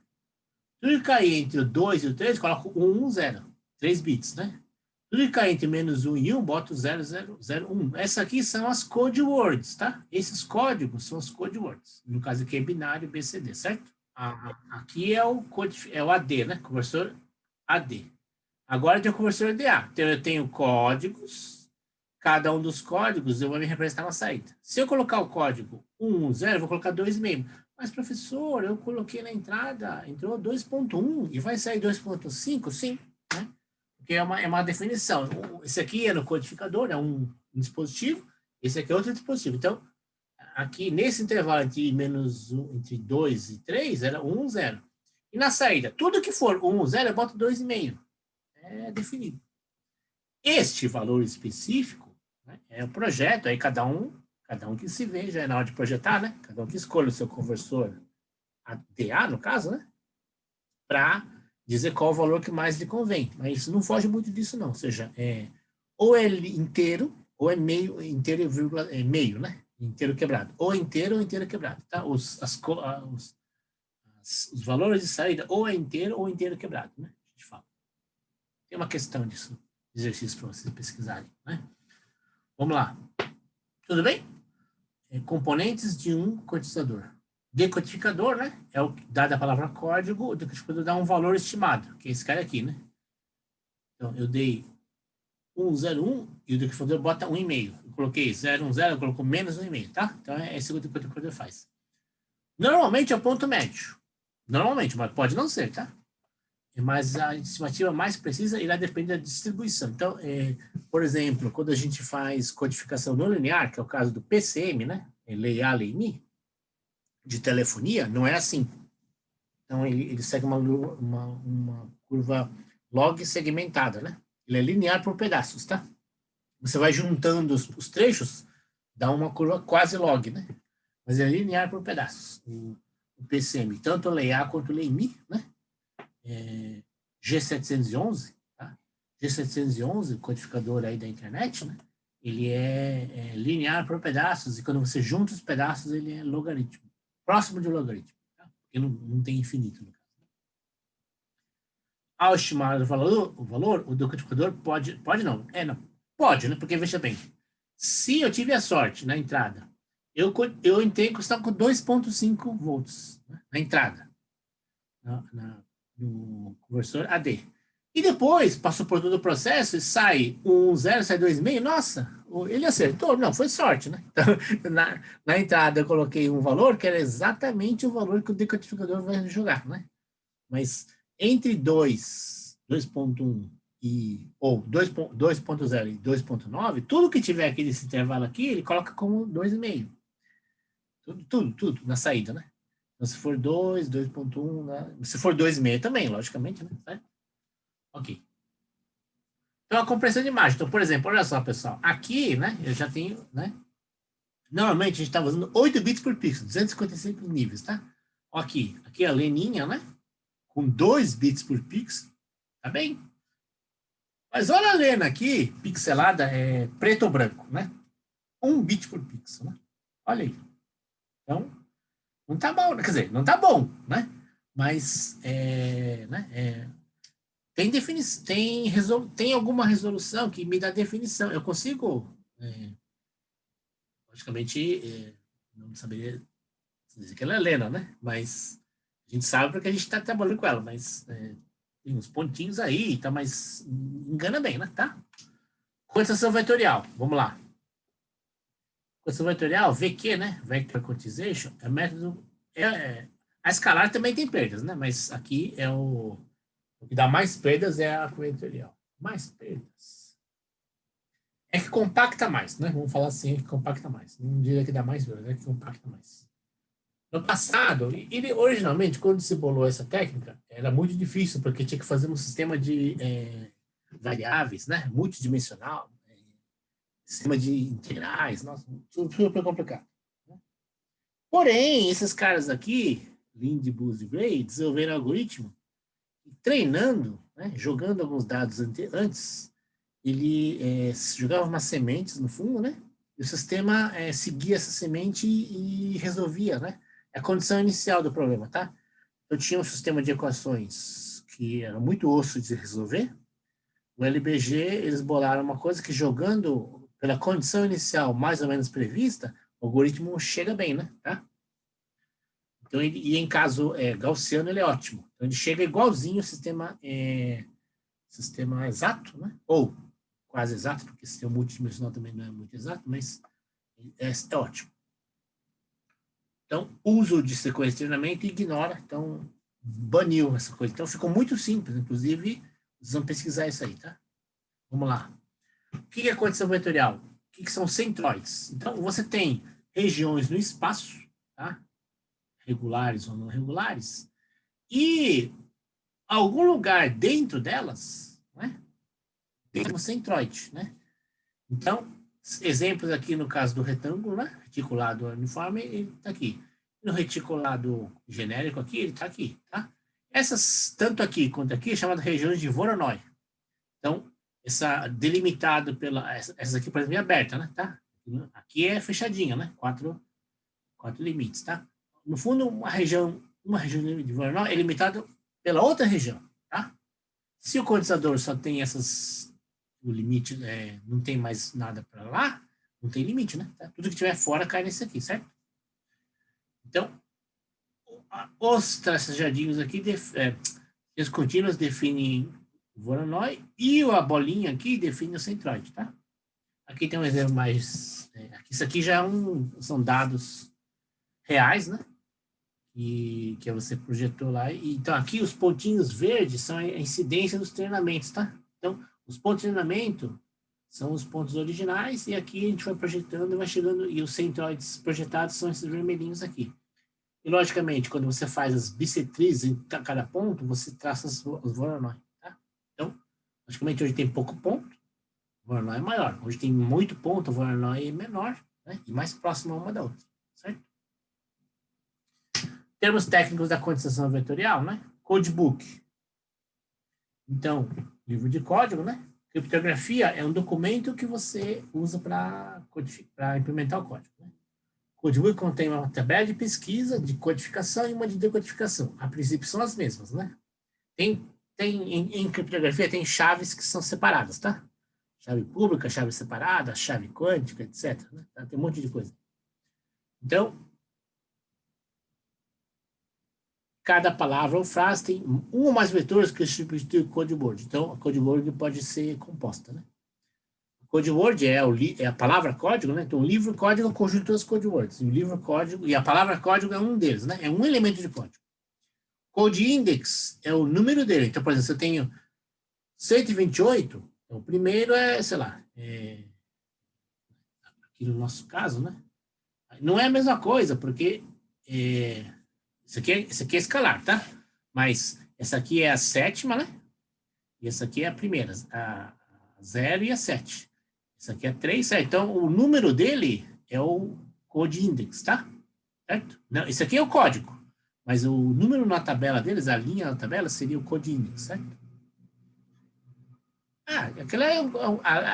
Tudo que cair entre o 2 e o 3, eu coloco 110. 3 bits, né? Tudo que cair entre -1 e 1, boto 0001. Essas aqui são as code words, tá? Esses códigos são os code words. No caso aqui é binário BCD, certo? Aqui é o AD, né? Conversor AD. Agora tem o conversor ADA. Então eu tenho códigos. Cada um dos códigos eu vou me representar uma saída. Se eu colocar o código 110, eu vou colocar 2,5. Mas, professor, eu coloquei na entrada, entrou 2.1 e vai sair 2.5? Sim, né? Porque é uma definição. Esse aqui é no codificador, é um dispositivo, esse aqui é outro dispositivo. Então, aqui nesse intervalo entre 2 e 3, era 1, 0. E na saída, tudo que for 1, 0, eu boto 2,5. É definido. Este valor específico, né, é o projeto, aí cada um que se veja, é na hora de projetar, né? Cada um que escolha o seu conversor ADA, no caso, né? Para dizer qual o valor que mais lhe convém. Mas não foge muito disso, não. Ou seja, ou é inteiro, ou é meio, inteiro e vírgula, meio, né? Inteiro quebrado. Ou inteiro ou inteiro quebrado, tá? Os valores de saída, ou é inteiro ou inteiro quebrado, né? A gente fala. Tem uma questão disso, exercício para vocês pesquisarem, né? Vamos lá. Tudo bem? Componentes de um codificador. Decodificador, né? É o que dá a palavra código, o decodificador dá um valor estimado, que é esse cara aqui, né? Então, eu dei 101 e o decodificador bota 1,5. Eu coloquei 010, eu coloco menos 1,5, tá? Então, é esse que o decodificador faz. Normalmente é o ponto médio. Normalmente, mas pode não ser, tá? Mas a estimativa mais precisa irá depender da distribuição. Então, por exemplo, quando a gente faz codificação não linear, que é o caso do PCM, né? Lei-A, Lei-Mi, de telefonia, não é assim. Então, ele segue uma curva log segmentada, né? Ele é linear por pedaços, tá? Você vai juntando os trechos, dá uma curva quase log, né? Mas é linear por pedaços. O PCM, tanto o Lei-A quanto o Lei-Mi, né? G711, tá? G711, codificador aí da internet, né? Ele é linear por pedaços, e quando você junta os pedaços, ele é logaritmo. Próximo de logaritmo, tá? Porque não tem infinito, no caso. Ao estimar o valor, o decodificador pode não, pode, né? Porque, veja bem, se eu tive a sorte na entrada, eu entendo que está com 2,5 volts, né, na entrada, no conversor AD. E depois, passou por todo o processo e sai 1,0, sai 2,5, nossa, ele acertou? Não, foi sorte, né? Então, na entrada eu coloquei um valor que era exatamente o valor que o decodificador vai jogar, né? Mas entre 2.1 ou 2.0 e 2.9, tudo que tiver aqui nesse intervalo aqui, ele coloca como 2,5. Tudo na saída, né? Então, se for 2, 2.1, né? Se for 2,5 também, logicamente, né? Certo? Ok. Então, a compressão de imagem. Então, por exemplo, olha só, pessoal. Aqui, né, eu já tenho, né? Normalmente, a gente está usando 8 bits por pixel, 255 níveis, tá? Aqui é a leninha, né? Com 2 bits por pixel, tá bem? Mas olha a lena aqui, pixelada, é preto ou branco, né? 1 bit por pixel, né? Olha aí. Então, não tá bom, quer dizer, não tá bom, né? Mas, tem alguma resolução que me dá definição. Eu consigo, logicamente, não saberia dizer que ela é lena, né? Mas a gente sabe porque a gente está trabalhando com ela, mas tem uns pontinhos aí, tá? Mas engana bem, né? Tá? Quantização vetorial, vamos lá. Quantização vetorial, VQ, né? Vector Quantization, é método... a escalar também tem perdas, né? Mas aqui é o que dá mais perdas é a vetorial. Mais perdas. É que compacta mais, né? Vamos falar assim, é que compacta mais. Não diria que dá mais perdas, é que compacta mais. No passado, ele originalmente, quando se bolou essa técnica, era muito difícil, porque tinha que fazer um sistema de variáveis, né? Multidimensional, sistema de integrais, nossa, super complicado. Porém, esses caras aqui, Lind, Booz e Gray, desenvolveram um algoritmo, treinando, né? Jogando alguns dados antes, ele jogava umas sementes no fundo, né? E o sistema seguia essa semente e resolvia, né? É a condição inicial do problema, tá? Eu tinha um sistema de equações que era muito osso de resolver. O LBG, eles bolaram uma coisa que jogando pela condição inicial mais ou menos prevista, o algoritmo chega bem, né? Tá? Então, e em caso gaussiano, ele é ótimo. Então, ele chega igualzinho ao sistema exato, né? Ou quase exato, porque o sistema multidimensional também não é muito exato, mas é ótimo. Então, uso de sequência de treinamento e ignora, então baniu essa coisa. Então, ficou muito simples, inclusive, vocês vão pesquisar isso aí, tá? Vamos lá. O que é condição vetorial? O que são centroides? Então, você tem regiões no espaço, tá? Regulares ou não regulares, e algum lugar dentro delas, né? Tem um centroide, né? Então, exemplos aqui no caso do retângulo, né? Reticulado uniforme, ele está aqui. No reticulado genérico aqui, ele está aqui, tá? Essas, tanto aqui quanto aqui, é chamada regiões de Voronoi. Então, essa delimitado pela... Essa aqui, por exemplo, é aberta, né? Tá? Aqui é fechadinha, né? Quatro limites, tá? No fundo, uma região de Voronoi é limitada pela outra região, tá? Se o condizador só tem essas... O limite não tem mais nada para lá, não tem limite, né? Tá? Tudo que tiver fora cai nesse aqui, certo? Então, os tracejadinhos aqui, os contínuos definem o Voronoi e a bolinha aqui define o centroide, tá? Aqui tem um exemplo mais... isso aqui já são dados reais, né? Que você projetou lá. Então, aqui os pontinhos verdes são a incidência dos treinamentos, tá? Então, os pontos de treinamento são os pontos originais e aqui a gente vai projetando e vai chegando, e os centroides projetados são esses vermelhinhos aqui. E, logicamente, quando você faz as bissetrizes em cada ponto, você traça os Voronoi, tá? Então, logicamente, hoje tem pouco ponto, o Voronoi é maior. Hoje tem muito ponto, o Voronoi é menor, né? E mais próximo uma da outra, certo? Termos técnicos da quantização vetorial, né? Codebook. Então, livro de código, né? Criptografia é um documento que você usa para implementar o código, né? Codebook contém uma tabela de pesquisa, de codificação e uma de decodificação. A princípio são as mesmas, né? Em criptografia tem chaves que são separadas, tá? Chave pública, chave separada, chave quântica, etc. Né? Tem um monte de coisa. Então, cada palavra ou frase tem um ou mais vetores que substituem o code word. Então, a code word pode ser composta, né? Code word é a palavra código, né? Então, o livro código é o conjunto dos code words. E o livro código e a palavra código é um deles, né? É um elemento de código. Code index é o número dele. Então, por exemplo, se eu tenho 128, então o primeiro sei lá, aqui no nosso caso, né? Não é a mesma coisa, porque isso aqui é escalar, tá? Mas essa aqui é a sétima, né? E essa aqui é a primeira, a 0 e a 7. Essa aqui é 3, 7. Então, o número dele é o code index, tá? Certo? Não, esse aqui é o código. Mas o número na tabela deles, a linha na tabela, seria o code index, certo?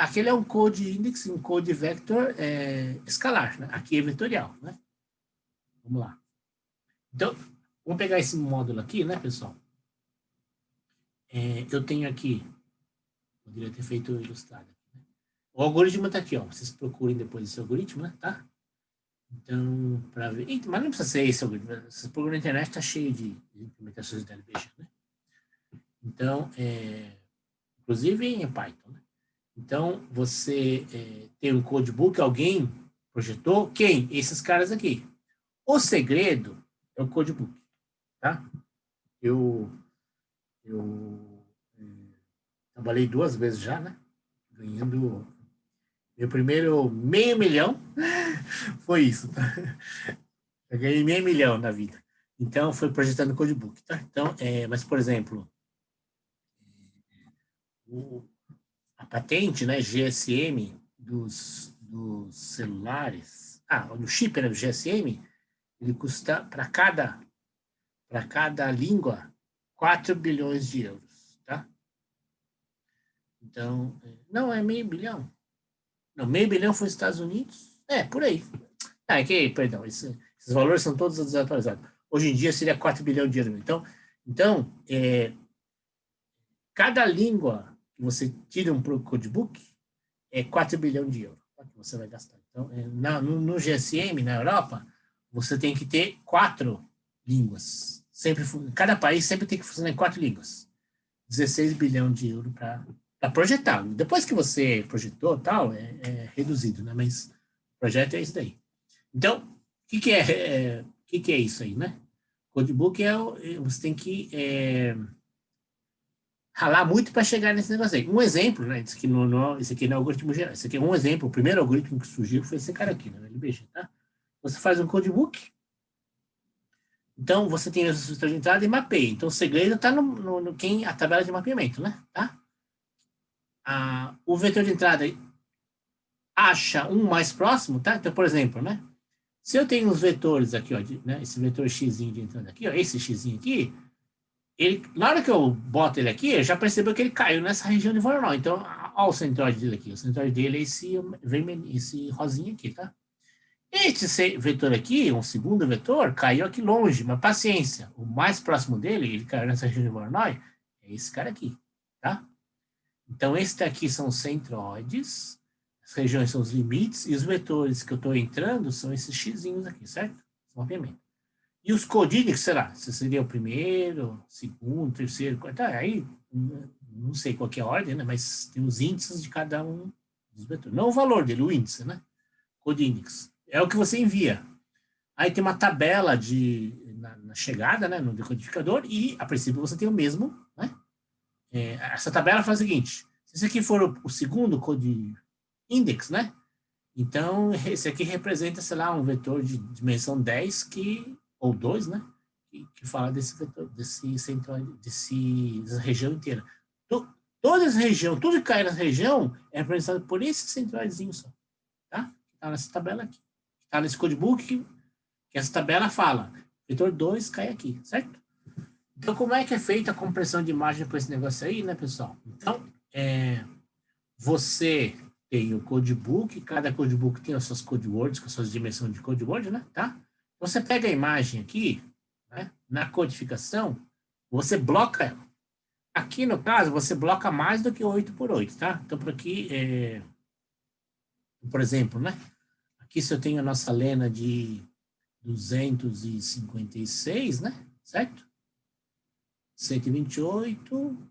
Aquele é um code index, um code vector escalar. Né? Aqui é vetorial, né? Vamos lá. Então, vamos pegar esse módulo aqui, né, pessoal? Eu tenho aqui, poderia ter feito ilustrado. Né? O algoritmo está aqui, ó. Vocês procurem depois esse algoritmo, né? Tá? Então, para ver. Mas não precisa ser esse algoritmo. Vocês procuram na internet, está cheio de implementações de LBG, né? Então, inclusive em Python, né? Então, você tem um codebook, alguém projetou, quem? Esses caras aqui. O segredo é o codebook, tá? Eu trabalhei 2 vezes já, né? Ganhando meu primeiro $500.000 foi isso, tá? Eu ganhei $500.000 na vida. Então, foi projetando codebook, tá? Então, mas, por exemplo, a patente, né, GSM dos celulares, o chip, né, do GSM, ele custa para cada língua 4 bilhões de euros, tá? Então, não é $500.000. Não, $500.000 foi os Estados Unidos. Por aí. Perdão, esses valores são todos desatualizados. Hoje em dia seria 4 bilhões de euros. Então cada língua que você tira um codebook é 4 bilhões de euros, tá, que você vai gastar. Então, no GSM, na Europa, você tem que ter 4 línguas. Cada país sempre tem que funcionar em 4 línguas. 16 bilhões de euros para projetar. Depois que você projetou, tal, é reduzido, né? Mas o projeto é isso daí. Então, o que é isso aí, né? Codebook você tem que ralar muito para chegar nesse negócio aí. Um exemplo, né? Esse aqui não é algoritmo geral. Esse aqui é um exemplo. O primeiro algoritmo que surgiu foi esse cara aqui, né? LBG, tá? Você faz um codebook. Então, você tem as instruções de entrada e mapeia. Então, o segredo está a tabela de mapeamento, né? Tá? O vetor de entrada acha um mais próximo, tá? Então, por exemplo, né? Se eu tenho os vetores aqui, ó, né? Esse vetor x de entrada aqui, ó, esse x aqui, na hora que eu boto ele aqui, já percebeu que ele caiu nessa região de Voronoi. Então, olha o centroide dele aqui. O centroide dele é esse rosinha aqui, tá? Esse vetor aqui, um segundo vetor, caiu aqui longe, mas paciência. O mais próximo dele, ele caiu nessa região de Voronoi, é esse cara aqui, tá? Então, esse daqui são os centroides, as regiões são os limites, e os vetores que eu estou entrando são esses xzinhos aqui, certo? Mapeamento. E os codínicos, será? Se seria o primeiro, segundo, terceiro, quarto, aí não sei qual é a ordem, né? Mas tem os índices de cada um dos vetores. Não o valor dele, o índice, né? Codínicos. É o que você envia. Aí tem uma tabela na chegada, né? No decodificador, e a princípio você tem o mesmo, né? Essa tabela faz o seguinte: se esse aqui for o segundo code index, né? Então, esse aqui representa, sei lá, um vetor de dimensão 10 ou 2, né? Que fala desse vetor, desse centro, dessa região inteira. Toda essa região, tudo que cai nessa região é representado por esse centroidezinho só, tá? Está nessa tabela aqui. Está nesse codebook que essa tabela fala. Vetor 2 cai aqui, certo? Então, como é que é feita a compressão de imagem para esse negócio aí, né, pessoal? Então, você tem o codebook, cada codebook tem as suas codewords, com as suas dimensões de codeword, né, tá? Você pega a imagem aqui, né, na codificação, você bloca ela. Aqui, no caso, você bloca mais do que 8x8, tá? Então, por aqui, por exemplo, né? Aqui se eu tenho a nossa lena de 256, né? Certo? 128,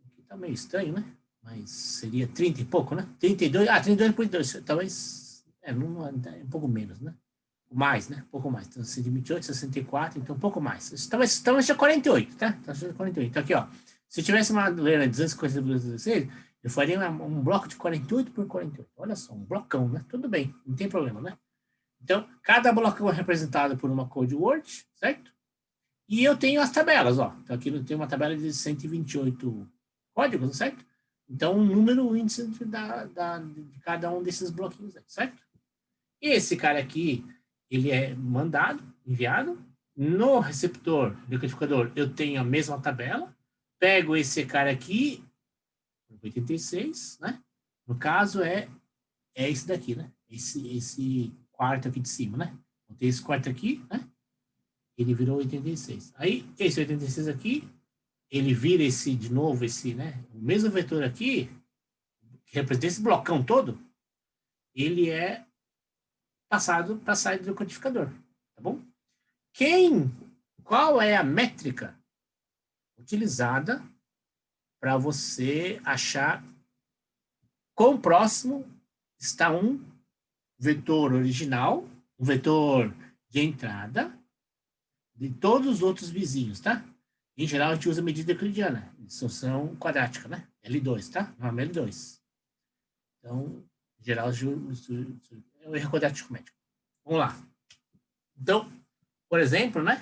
aqui tá meio estranho, né? Mas seria 30 e pouco, né? 32, 32 por 2, talvez, um pouco menos, né? Mais, né? Um pouco mais. Então, 128, 64, então um pouco mais. Talvez seja 48, tá? Então, 48. Então, aqui, ó. Se eu tivesse uma lena de 250 por 216, eu faria um bloco de 48 por 48. Olha só, um blocão, né? Tudo bem, não tem problema, né? Então, cada blocão é representado por uma code word, certo? E eu tenho as tabelas, ó. Então, aqui eu tenho uma tabela de 128 códigos, certo? Então, um número, o índice de cada um desses bloquinhos, certo? E esse cara aqui, ele é mandado, enviado. No receptor, decodificador, eu tenho a mesma tabela. Pego esse cara aqui, 86, né? No caso, é esse daqui, né? Esse quarto aqui de cima, né? Tem esse quarto aqui, né? Ele virou 86. Aí, esse 86 aqui, ele vira de novo, né? O mesmo vetor aqui, que representa esse blocão todo, ele é passado para a saída do codificador, tá bom? Qual é a métrica utilizada para você achar quão próximo está um vetor original, um vetor de entrada, de todos os outros vizinhos, tá? Em geral, a gente usa medida euclidiana, distorção quadrática, né? L2, tá? Norma L2. Então, em geral, é o erro quadrático médico. Vamos lá. Então, por exemplo, né?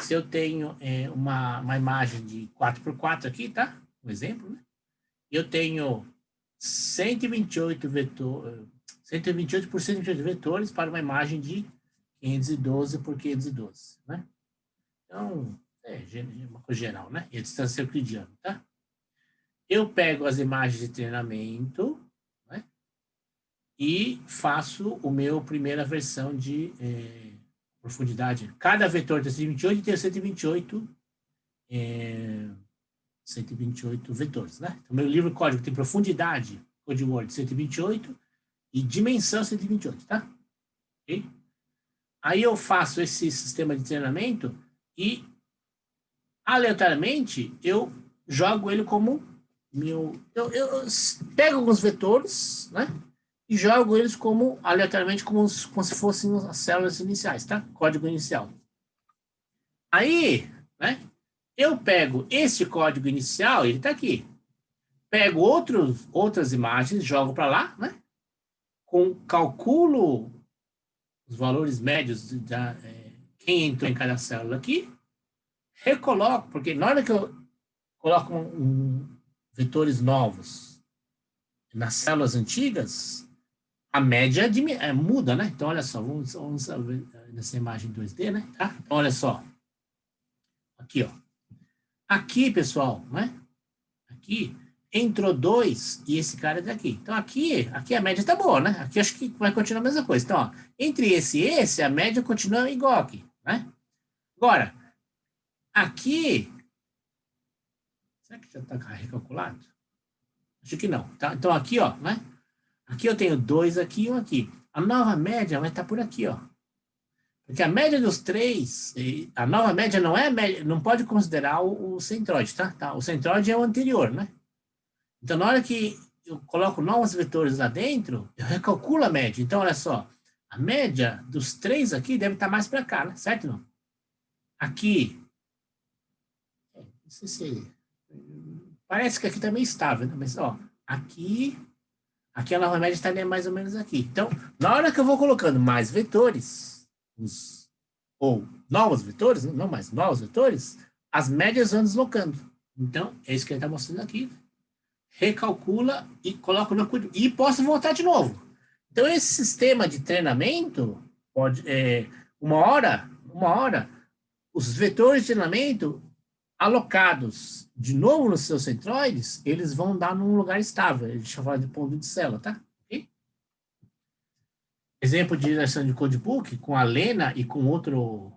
Se eu tenho uma imagem de 4x4 aqui, tá? Um exemplo, né? Eu tenho 128 por 128 vetores para uma imagem de 512 por 512, né? Então, uma coisa geral, né? E a distância euclidiana, tá? Eu pego as imagens de treinamento, né? E faço o meu primeira versão de profundidade. Cada vetor tem 128 e tem 128 vetores, né? Então, meu livro código tem profundidade, code word 128 e dimensão 128, tá? Ok? Aí eu faço esse sistema de treinamento e, aleatoriamente, eu jogo ele como meu... Eu pego alguns vetores, né? E jogo eles como, aleatoriamente, como se fossem as células iniciais, tá? Código inicial. Aí, né? Eu pego este código inicial, ele está aqui. Pego outras imagens, jogo para lá, né? Calculo os valores médios quem entrou em cada célula aqui, recoloco, porque na hora que eu coloco vetores novos nas células antigas, a média muda, né? Então, olha só, vamos ver nessa imagem 2D, né? Tá? Então, olha só. Aqui, ó. Aqui, pessoal, né? Aqui entrou 2 e esse cara é daqui. Então, aqui a média tá boa, né? Aqui acho que vai continuar a mesma coisa. Então, ó, entre esse e esse, a média continua igual aqui, né? Agora, aqui... Será que já tá recalculado? Acho que não. Tá? Então, aqui, ó, né? Aqui eu tenho 2 aqui e 1 aqui. A nova média vai estar por aqui, ó. Porque a média dos 3, a nova média não é a média, não pode considerar o centroide, tá? O centroide é o anterior, né? Então, na hora que eu coloco novos vetores lá dentro, eu recalculo a média. Então, olha só, a média dos 3 aqui deve estar mais para cá, né? Certo não? Aqui, não sei se... Parece que aqui está meio estável, né? Mas, ó, aqui a nova média está mais ou menos aqui. Então, na hora que eu vou colocando mais vetores, ou novos vetores, não mais novos vetores, as médias vão deslocando. Então, é isso que ele está mostrando aqui. Recalcula e coloca no código. E posso voltar de novo. Então, esse sistema de treinamento, uma hora, os vetores de treinamento alocados de novo nos seus centroides, eles vão dar num lugar estável. A gente chama de ponto de célula, tá? Okay? Exemplo de direção de codebook com a Lena e com outro...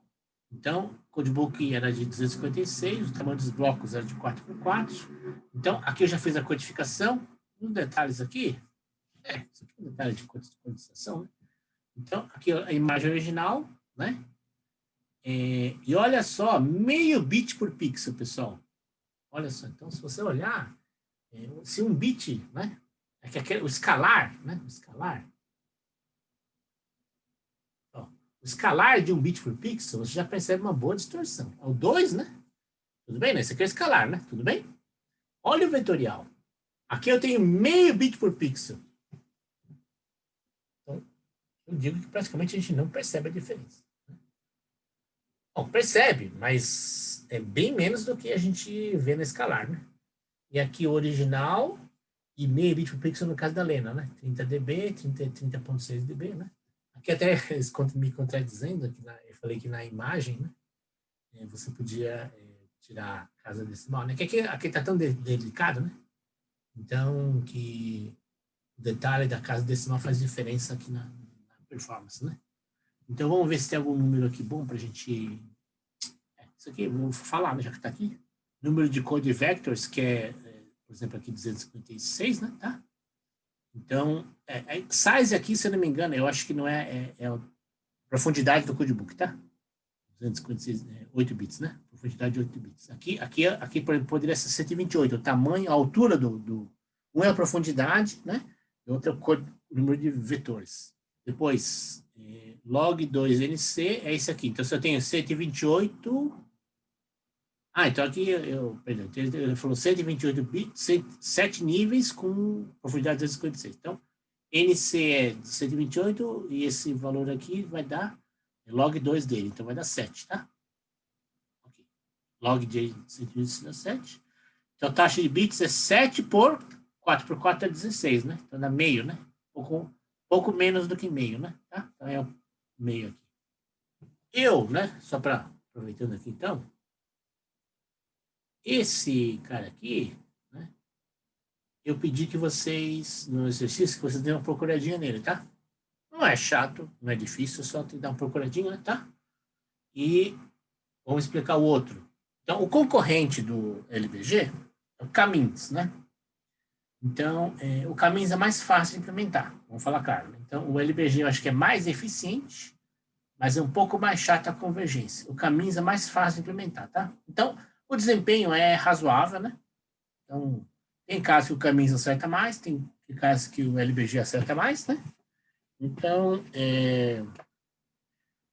Então, o codebook era de 256, o tamanho dos blocos era de 4x4. Então, aqui eu já fiz a codificação. Uns detalhes aqui. Isso aqui é um detalhe de codificação, né? Então, aqui a imagem original, né? E olha só, meio bit por pixel, pessoal. Olha só, então se você olhar, se um bit, né? O escalar, né? O escalar de um bit por pixel, você já percebe uma boa distorção. É o 2, né? Tudo bem, né? Esse aqui é o escalar, né? Tudo bem? Olha o vetorial. Aqui eu tenho meio bit por pixel. Então, eu digo que praticamente a gente não percebe a diferença. Bom, percebe, mas é bem menos do que a gente vê na escalar, né? E aqui o original e meio bit por pixel no caso da Lena, né? 30 dB, 30.6 dB, né? Aqui até me contradizendo, aqui eu falei que na imagem, né? Você podia tirar a casa decimal, né? Que aqui tá tão delicado, né? Então, que o detalhe da casa decimal faz diferença aqui na performance, né? Então, vamos ver se tem algum número aqui bom para a gente... Isso aqui, vou falar, né, já que está aqui. Número de code vectors, que é, por exemplo, aqui 256, né? Tá? Então, size aqui, se eu não me engano, eu acho que não é a profundidade do codebook, tá? 256, 8 bits, né? Profundidade de 8 bits. Aqui poderia ser 128, o tamanho, a altura um é a profundidade, né? e outro é o número de vetores. Depois, log 2NC é esse aqui. Então, se eu tenho 128... então aqui, perdão, ele falou 128 bits, 7 níveis com profundidade 256. Então, NC é 128 e esse valor aqui vai dar log 2 dele. Então, vai dar 7, tá? Okay. Log de 128 dá 7. Então, a taxa de bits é 7 por 4 por 4 é 16, né? Então, dá meio, né? Pouco menos do que meio, né? Tá? Então, é o meio aqui. Né? Só para aproveitando aqui, então. Esse cara aqui, né? Eu pedi que vocês, no exercício, que vocês dêem uma procuradinha nele, tá? Não é chato, não é difícil, só tem que dar uma procuradinha, né? Tá? E vamos explicar o outro. Então, o concorrente do LBG é o Camins, né? Então, o Camins é mais fácil de implementar, vamos falar claro. Então, o LBG eu acho que é mais eficiente, mas é um pouco mais chato a convergência. O Camins é mais fácil de implementar, tá? Então, o desempenho é razoável, né? Então, tem casos que o Camins acerta mais, tem casos que o LBG acerta mais, né? Então,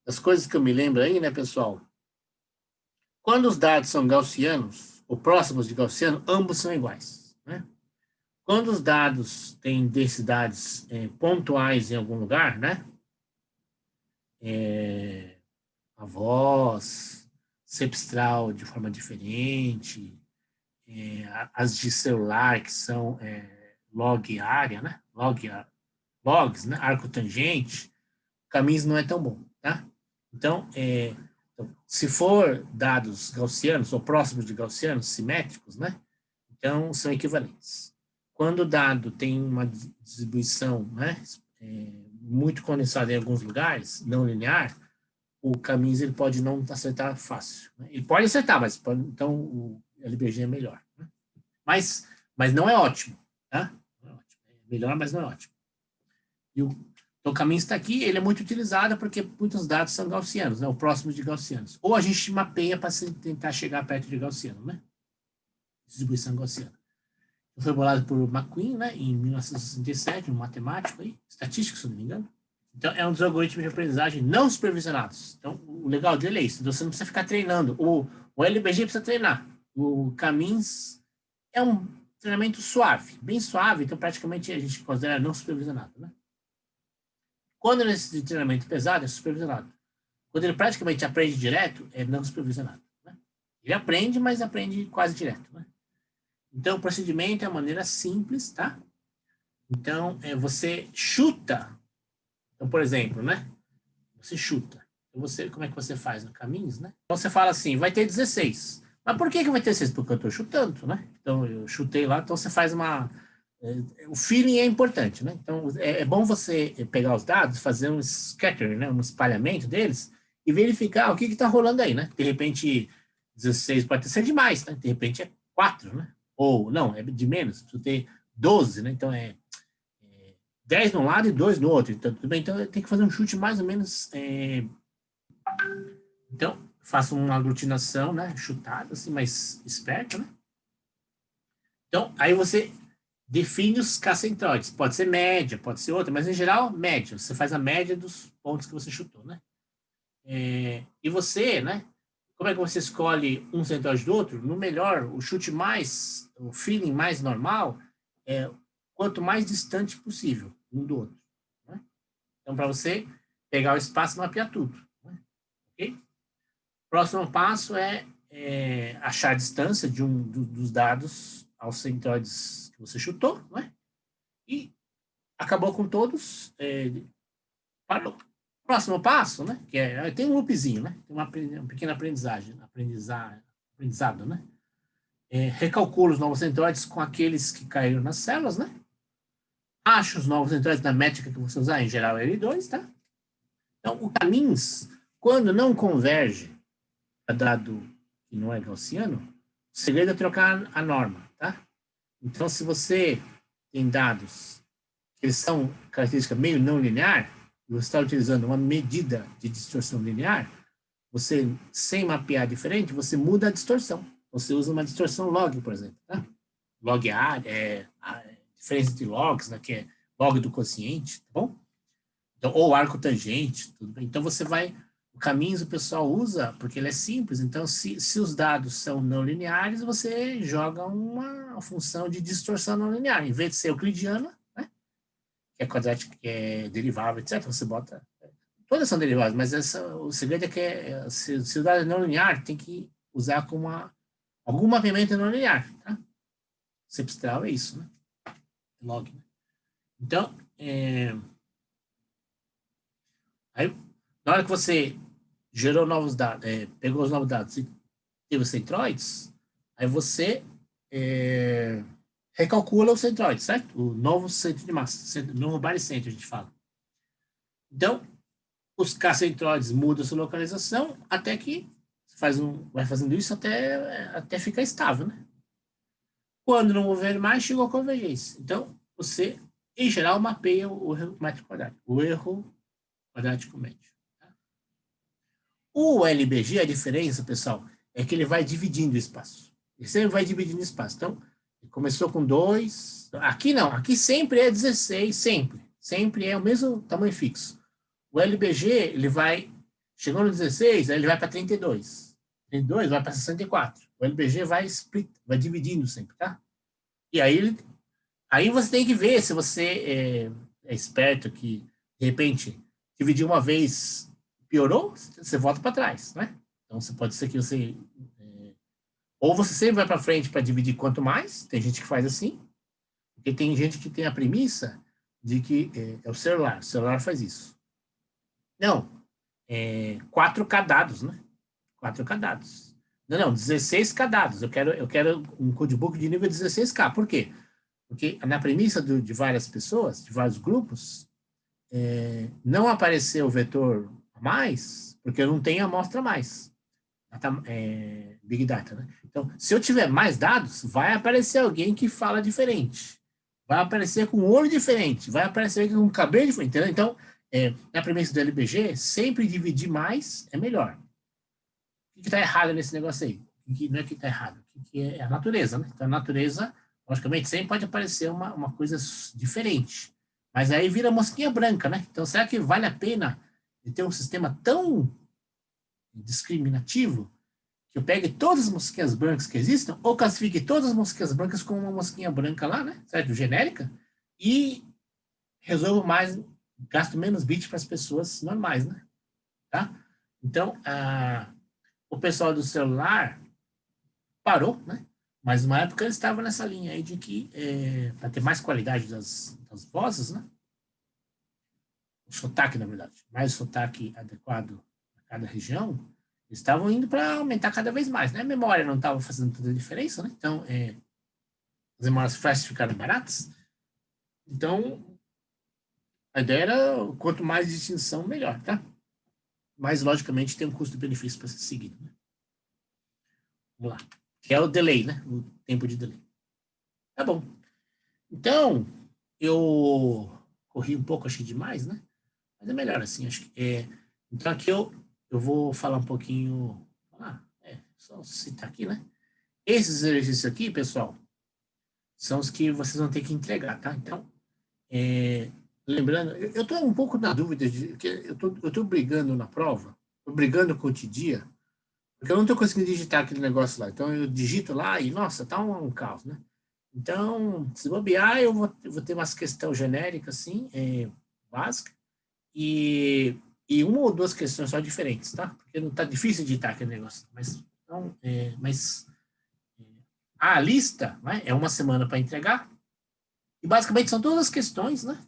as coisas que eu me lembro aí, né, pessoal? Quando os dados são gaussianos, ou próximos de gaussiano, ambos são iguais, né? Quando os dados têm densidades pontuais em algum lugar, né? A voz, cepstral de forma diferente, as de celular, que são log área, né? Logs, né? Arco tangente, caminhos não é tão bom, tá? Então, se for dados gaussianos ou próximos de gaussianos, simétricos, né? Então, são equivalentes. Quando o dado tem uma distribuição, né, muito condensada em alguns lugares, não linear, o Camins ele pode não acertar fácil, né? Ele pode acertar, mas então o LBG é melhor, né? Mas não é ótimo, tá? Não é ótimo. É melhor, mas não é ótimo. Então, o Camins está aqui, ele é muito utilizado porque muitos dados são gaussianos, né? O próximo de gaussianos. Ou a gente mapeia para tentar chegar perto de gaussiano, né? Distribuição gaussiana. Foi bolado por McQueen, né, em 1967, um matemático aí, estatístico, se não me engano. Então, é um dos algoritmos de aprendizagem não supervisionados. Então, o legal dele é isso. Então, você não precisa ficar treinando. O LBG precisa treinar. O Camins é um treinamento suave, bem suave. Então, praticamente, a gente considera não supervisionado, né? Quando ele é de treinamento pesado, é supervisionado. Quando ele praticamente aprende direto, é não supervisionado, né? Ele aprende, mas aprende quase direto, né? Então, o procedimento é uma maneira simples, tá? Então, você chuta. Então, por exemplo, né? Você chuta. Então, como é que você faz no Caminhos, né? Então, você fala assim, vai ter 16. Mas por que vai ter 16? Porque eu estou chutando, né? Então, eu chutei lá. Então, você faz uma... o feeling é importante, né? Então, é bom você pegar os dados, fazer um scattering, né? Um espalhamento deles e verificar o que está rolando aí, né? De repente, 16 pode ser demais, né? De repente, é 4, né? Ou, não, é de menos, preciso ter 12, né? Então, 10 de um lado e 2 do outro. Então, tudo bem. Então, eu tenho que fazer um chute mais ou menos... Então, faço uma aglutinação, né? Chutada, assim, mais esperta, né? Então, aí você define os k-centroides. Pode ser média, pode ser outra, mas, em geral, média. Você faz a média dos pontos que você chutou, né? E você, né? Como é que você escolhe um centroide do outro? No melhor, o chute mais, o feeling mais normal é quanto mais distante possível um do outro, né? Então, para você pegar o espaço e mapear tudo, né? Ok? Próximo passo é achar a distância de dos dados aos centroides que você chutou, né? E acabou com todos. Parou. Próximo passo, né? Que tem um loopzinho, né? Tem uma pequena aprendizado, né? Recalcula os novos centroides com aqueles que caíram nas células, né? Acha os novos centroides na métrica que você usar, em geral L2, tá? Então, o Camins, quando não converge a dado que não é gaussiano, o segredo é trocar a norma, tá? Então, se você tem dados que são característica meio não linear, e você está utilizando uma medida de distorção linear, você, sem mapear diferente, você muda a distorção. Você usa uma distorção log, por exemplo, tá? Log a diferença de logs, né, que é log do quociente, tá bom? Então, ou arco tangente, tudo bem. Então, você vai... O caminhos o pessoal usa porque ele é simples. Então, se os dados são não lineares, você joga uma função de distorção não linear. Em vez de ser euclidiana, né, que é quadrática, que é derivável, etc., você bota... Todas são derivadas, mas o segredo é que se o dado é não linear, tem que usar com algum mapeamento não linear. Tá? Sepstral é isso, né? Log. Né? Então, aí, na hora que você gerou novos dados, pegou os novos dados e teve os centroides, aí você recalcula o centroide, certo? O novo centro de massa, novo barycentro, a gente fala. Então, os K-centroides mudam sua localização até que vai fazendo isso até ficar estável, né? Quando não houver mais, chegou a convergência. Então, você, em geral, mapeia o erro métrico quadrático, o erro quadrático médio. Tá? O LBG, a diferença, pessoal, é que ele vai dividindo o espaço. Ele sempre vai dividindo o espaço. Então, ele começou com 2. Aqui não, aqui sempre é 16, sempre. Sempre é o mesmo tamanho fixo. O LBG, ele vai, chegou no 16, aí ele vai para 32. 32 vai para 64. O LBG vai dividindo sempre, tá? E aí você tem que ver se você é esperto que, de repente, dividir uma vez piorou, você volta para trás, né? Então, pode ser que você... ou você sempre vai para frente para dividir quanto mais, tem gente que faz assim, porque tem gente que tem a premissa de que é o celular faz isso. Não, 4K dados, né? 4K dados. Não, 16K dados. Eu quero um codebook de nível 16K. Por quê? Porque na premissa de várias pessoas, de vários grupos, não apareceu o vetor a mais, porque eu não tenho amostra a mais. Big Data, né? Então, se eu tiver mais dados, vai aparecer alguém que fala diferente. Vai aparecer com um olho diferente. Vai aparecer com um cabelo diferente. Entendeu? Então, na premissa do LBG, sempre dividir mais é melhor. O que está errado nesse negócio aí? Não é que está errado. O que é a natureza, né? Então, a natureza, logicamente, sempre pode aparecer uma coisa diferente. Mas aí vira mosquinha branca, né? Então, será que vale a pena ter um sistema tão discriminativo que eu pegue todas as mosquinhas brancas que existam ou classifique todas as mosquinhas brancas como uma mosquinha branca lá, né? Certo? Genérica. E resolvo mais, gasto menos bits para as pessoas normais, né? Tá? Então, o pessoal do celular parou, né? Mas numa época eles estavam nessa linha aí de que, para ter mais qualidade das vozes, né? O sotaque, na verdade, mais sotaque adequado a cada região, eles estavam indo para aumentar cada vez mais, né? A memória não estava fazendo tanta diferença, né? Então, as memórias flash ficaram baratas. Então, a ideia era quanto mais distinção, melhor, tá? Mas, logicamente, tem um custo-benefício para ser seguido, né? Vamos lá. Que é o delay, né? O tempo de delay. Tá bom. Então, eu corri um pouco, achei demais, né? Mas é melhor assim, acho que então aqui eu vou falar um pouquinho. Só citar aqui, né? Esses exercícios aqui, pessoal, são os que vocês vão ter que entregar, tá? Então, lembrando, eu estou um pouco na dúvida de que eu tô brigando na prova, tô brigando com o Tidia, porque eu não estou conseguindo digitar aquele negócio lá. Então eu digito lá e, nossa, tá um caos, né? Então, se bobear, eu vou ter umas questões genéricas, assim, básicas, e uma ou duas questões só diferentes, tá? Porque não tá difícil editar aquele negócio. Mas, então, a lista, né, é uma semana para entregar, e basicamente são todas as questões, né?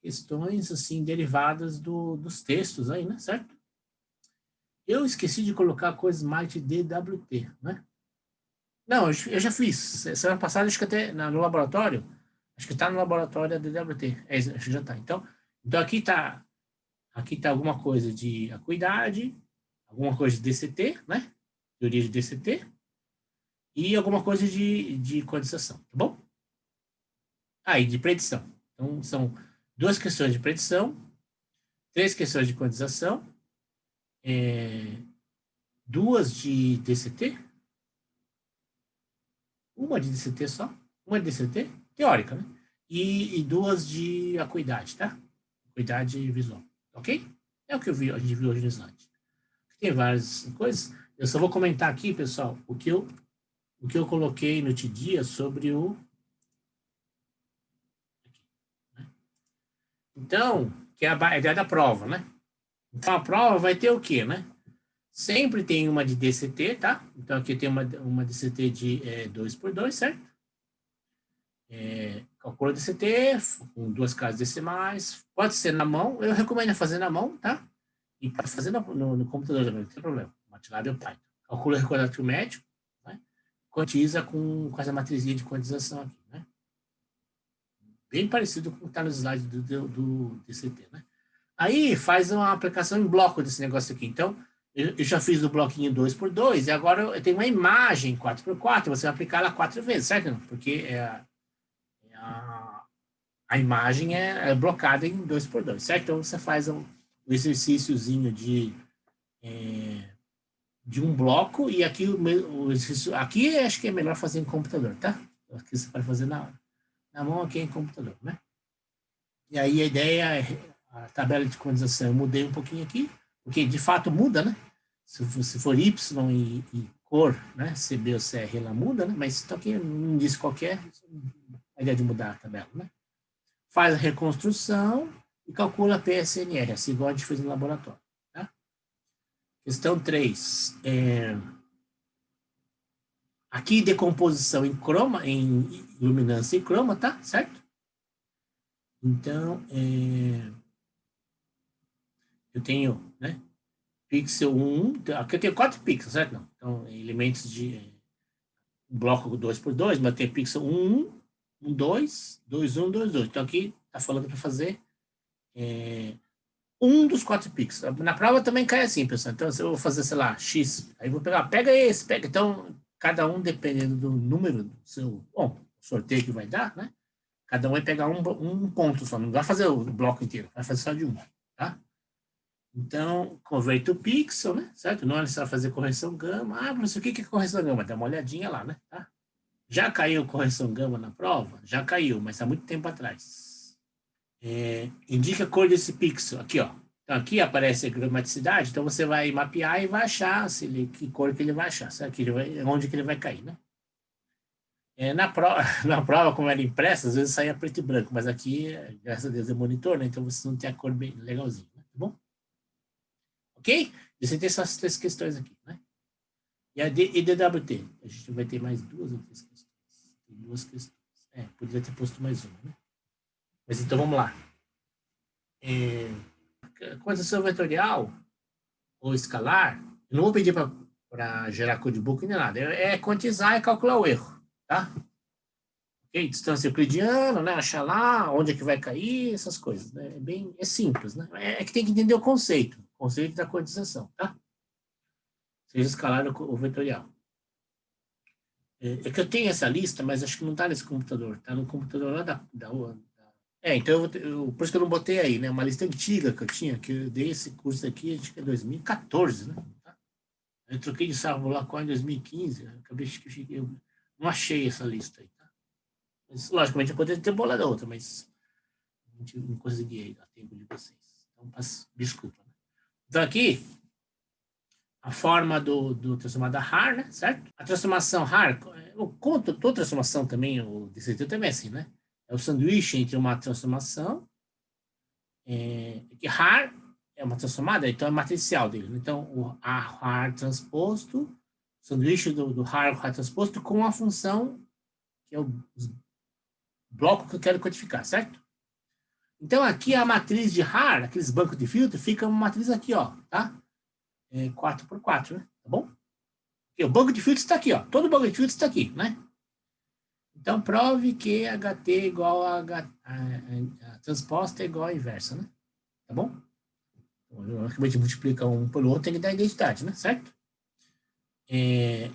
Questões, assim, derivadas dos textos aí, né? Certo? Eu esqueci de colocar coisas mais de DWT, né? Não, eu já fiz. Semana passada, acho que até no laboratório, acho que está no laboratório da DWT. Acho que já está. Então aqui tá alguma coisa de acuidade, alguma coisa de DCT, né? Teoria de DCT, e alguma coisa de condensação, tá bom? E de predição. Então, são duas questões de predição, três questões de condensação, duas de DCT, uma de DCT só, uma de DCT teórica, né? e 2 de acuidade, tá? Acuidade visual, ok? É o que a gente viu hoje no slide. Tem várias coisas. Eu só vou comentar aqui, pessoal, o que eu coloquei no dia sobre o... Então, que é a ideia da prova, né? Então, a prova vai ter o quê, né? Sempre tem uma de DCT, tá? Então, aqui tem uma DCT de 2x2, certo? Calcula DCT com 2 casas decimais. Pode ser na mão. Eu recomendo fazer na mão, tá? E pode fazer no computador também, não tem problema. MATLAB ou Python. Calcula o recordativo médio, né? Quantiza com essa matrizinha de quantização aqui, né? Bem parecido com o que está no slide do DCT, né? Aí faz uma aplicação em bloco desse negócio aqui. Então, eu já fiz o bloquinho 2x2 e agora eu tenho uma imagem 4x4, você vai aplicar ela 4 vezes, certo? Porque a imagem é blocada em 2x2, certo? Então, você faz um exercíciozinho de um bloco e aqui o exercício... Aqui acho que é melhor fazer em computador, tá? Aqui você pode fazer na mão, aqui é em computador, né? E aí a ideia é a tabela de quantização. Eu mudei um pouquinho aqui, porque de fato muda, né? Se for Y e cor, né? CB ou CR, ela muda, né? Mas então aqui não diz qualquer a ideia de mudar a tabela, né? Faz a reconstrução e calcula a PSNR, assim igual a gente fez no laboratório, tá? Questão 3. Aqui decomposição em croma, em luminância e croma, tá? Certo? Então, eu tenho, né? Pixel 1, aqui eu tenho 4 pixels, certo? Não. Então, elementos de um bloco 2x2, mas tem pixel 1, 1, 2, 2, 1, 2, 2. Então, aqui está falando para fazer um dos 4 pixels. Na prova também cai assim, pessoal. Então, se eu vou fazer, sei lá, X, aí eu vou pegar, pega esse, pega. Então, cada um, dependendo do número do seu, bom, sorteio que vai dar, né? Cada um vai pegar um ponto só, não vai fazer o bloco inteiro, vai fazer só de um, tá? Então, converte o pixel, né? Certo? Não é necessário fazer correção gama. Ah, professor, o que é correção gama? Dá uma olhadinha lá, né? Tá? Já caiu correção gama na prova? Já caiu, mas há muito tempo atrás. Indica a cor desse pixel. Aqui, ó. Então, aqui aparece a gramaticidade, então você vai mapear e vai achar que cor que ele vai achar, certo? Onde que ele vai cair, né? Na prova, como era impressa, às vezes saía preto e branco, mas aqui, graças a Deus, é monitor, né? Então você não tem a cor bem legalzinha, né? Tá bom? Ok? Você tem essas 3 questões aqui, né? E a DWT? A gente vai ter mais 2 ou 3 questões. Tem 2 questões. Poderia ter posto mais uma, né? Mas então vamos lá. Quantização vetorial ou escalar, eu não vou pedir para gerar codebook nem nada. É quantizar e calcular o erro, tá? Ok? Distância euclidiana, né? Achar lá onde é que vai cair, essas coisas. Né? É simples, né? É que tem que entender o conceito da quantização, tá? Seja escalar ou vetorial. É que eu tenho essa lista, mas acho que não está nesse computador. Está no computador lá da então por isso que eu não botei aí, né? Uma lista antiga que eu tinha, que eu dei esse curso aqui, acho que é 2014, né? Eu troquei de salvo lá em 2015, né? Acabei que eu não achei essa lista aí, tá? Mas, logicamente, eu poderia ter bolado outra, mas não consegui dar tempo de vocês. Então, desculpa. Né? Então, aqui, a forma do transformada RAR, né? Certo? A transformação RAR, como toda transformação também, o DCT também é assim, né? É o sanduíche entre uma transformação, que RAR é uma transformada, então é matricial dele. Então, a RAR transposto, sanduíche do RAR transposto com a função, que é o bloco que eu quero codificar, certo? Então, aqui a matriz de RAR, aqueles bancos de filtro, fica uma matriz aqui, ó, tá? 4x4, né? Tá bom? E o banco de filtros está aqui, ó. Todo banco de filtros está aqui, né? Então, prove que HT é igual a transposta é igual a inversa, né? Tá bom? Então, acabei de multiplicar um pelo outro, tem que dar identidade, né? Certo?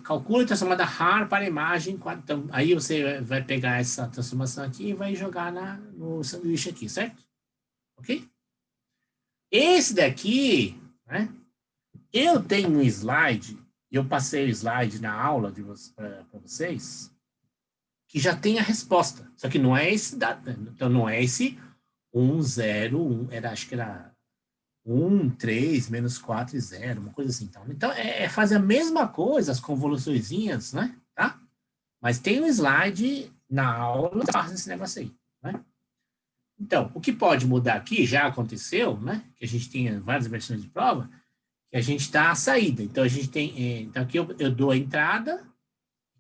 Calcula a transformada RAR para a imagem. Então, aí você vai pegar essa transformação aqui e vai jogar no sanduíche aqui, certo? Ok? Esse daqui, né? Eu tenho um slide, eu passei o slide na aula para vocês, que já tem a resposta. Só que não é esse dado. Então, não é esse 1, 0, 1. Acho que era 1, 3, menos 4 e 0, uma coisa assim. Então fazer a mesma coisa, as convoluçõezinhas, né? Tá? Mas tem um slide na aula que faz esse negócio aí, né? Então, o que pode mudar aqui, já aconteceu, né? Que a gente tem várias versões de prova, que a gente dá a saída. Então, a gente tem... Então, aqui eu dou a entrada,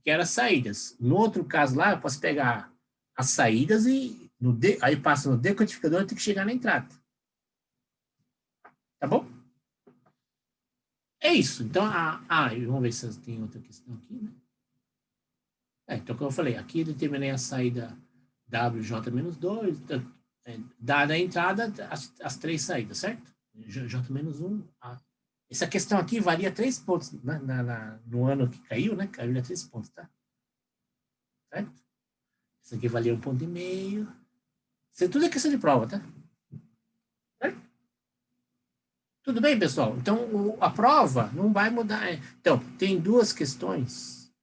que era as saídas. No outro caso lá, eu posso pegar as saídas e aí passa no decodificador e tem que chegar na entrada. Tá bom? É isso. Então, vamos ver se tem outra questão aqui, né? Então, como eu falei, aqui eu determinei a saída WJ-2, dada a entrada, as 3 saídas, certo? J-1. Essa questão aqui valia 3 pontos no ano que caiu, né? Caiu a 3 pontos, tá? Certo? Isso aqui valia 1,5 ponto. Isso tudo é questão de prova, tá? Certo? Tudo bem, pessoal? Então, a prova não vai mudar. Então, tem 2 questões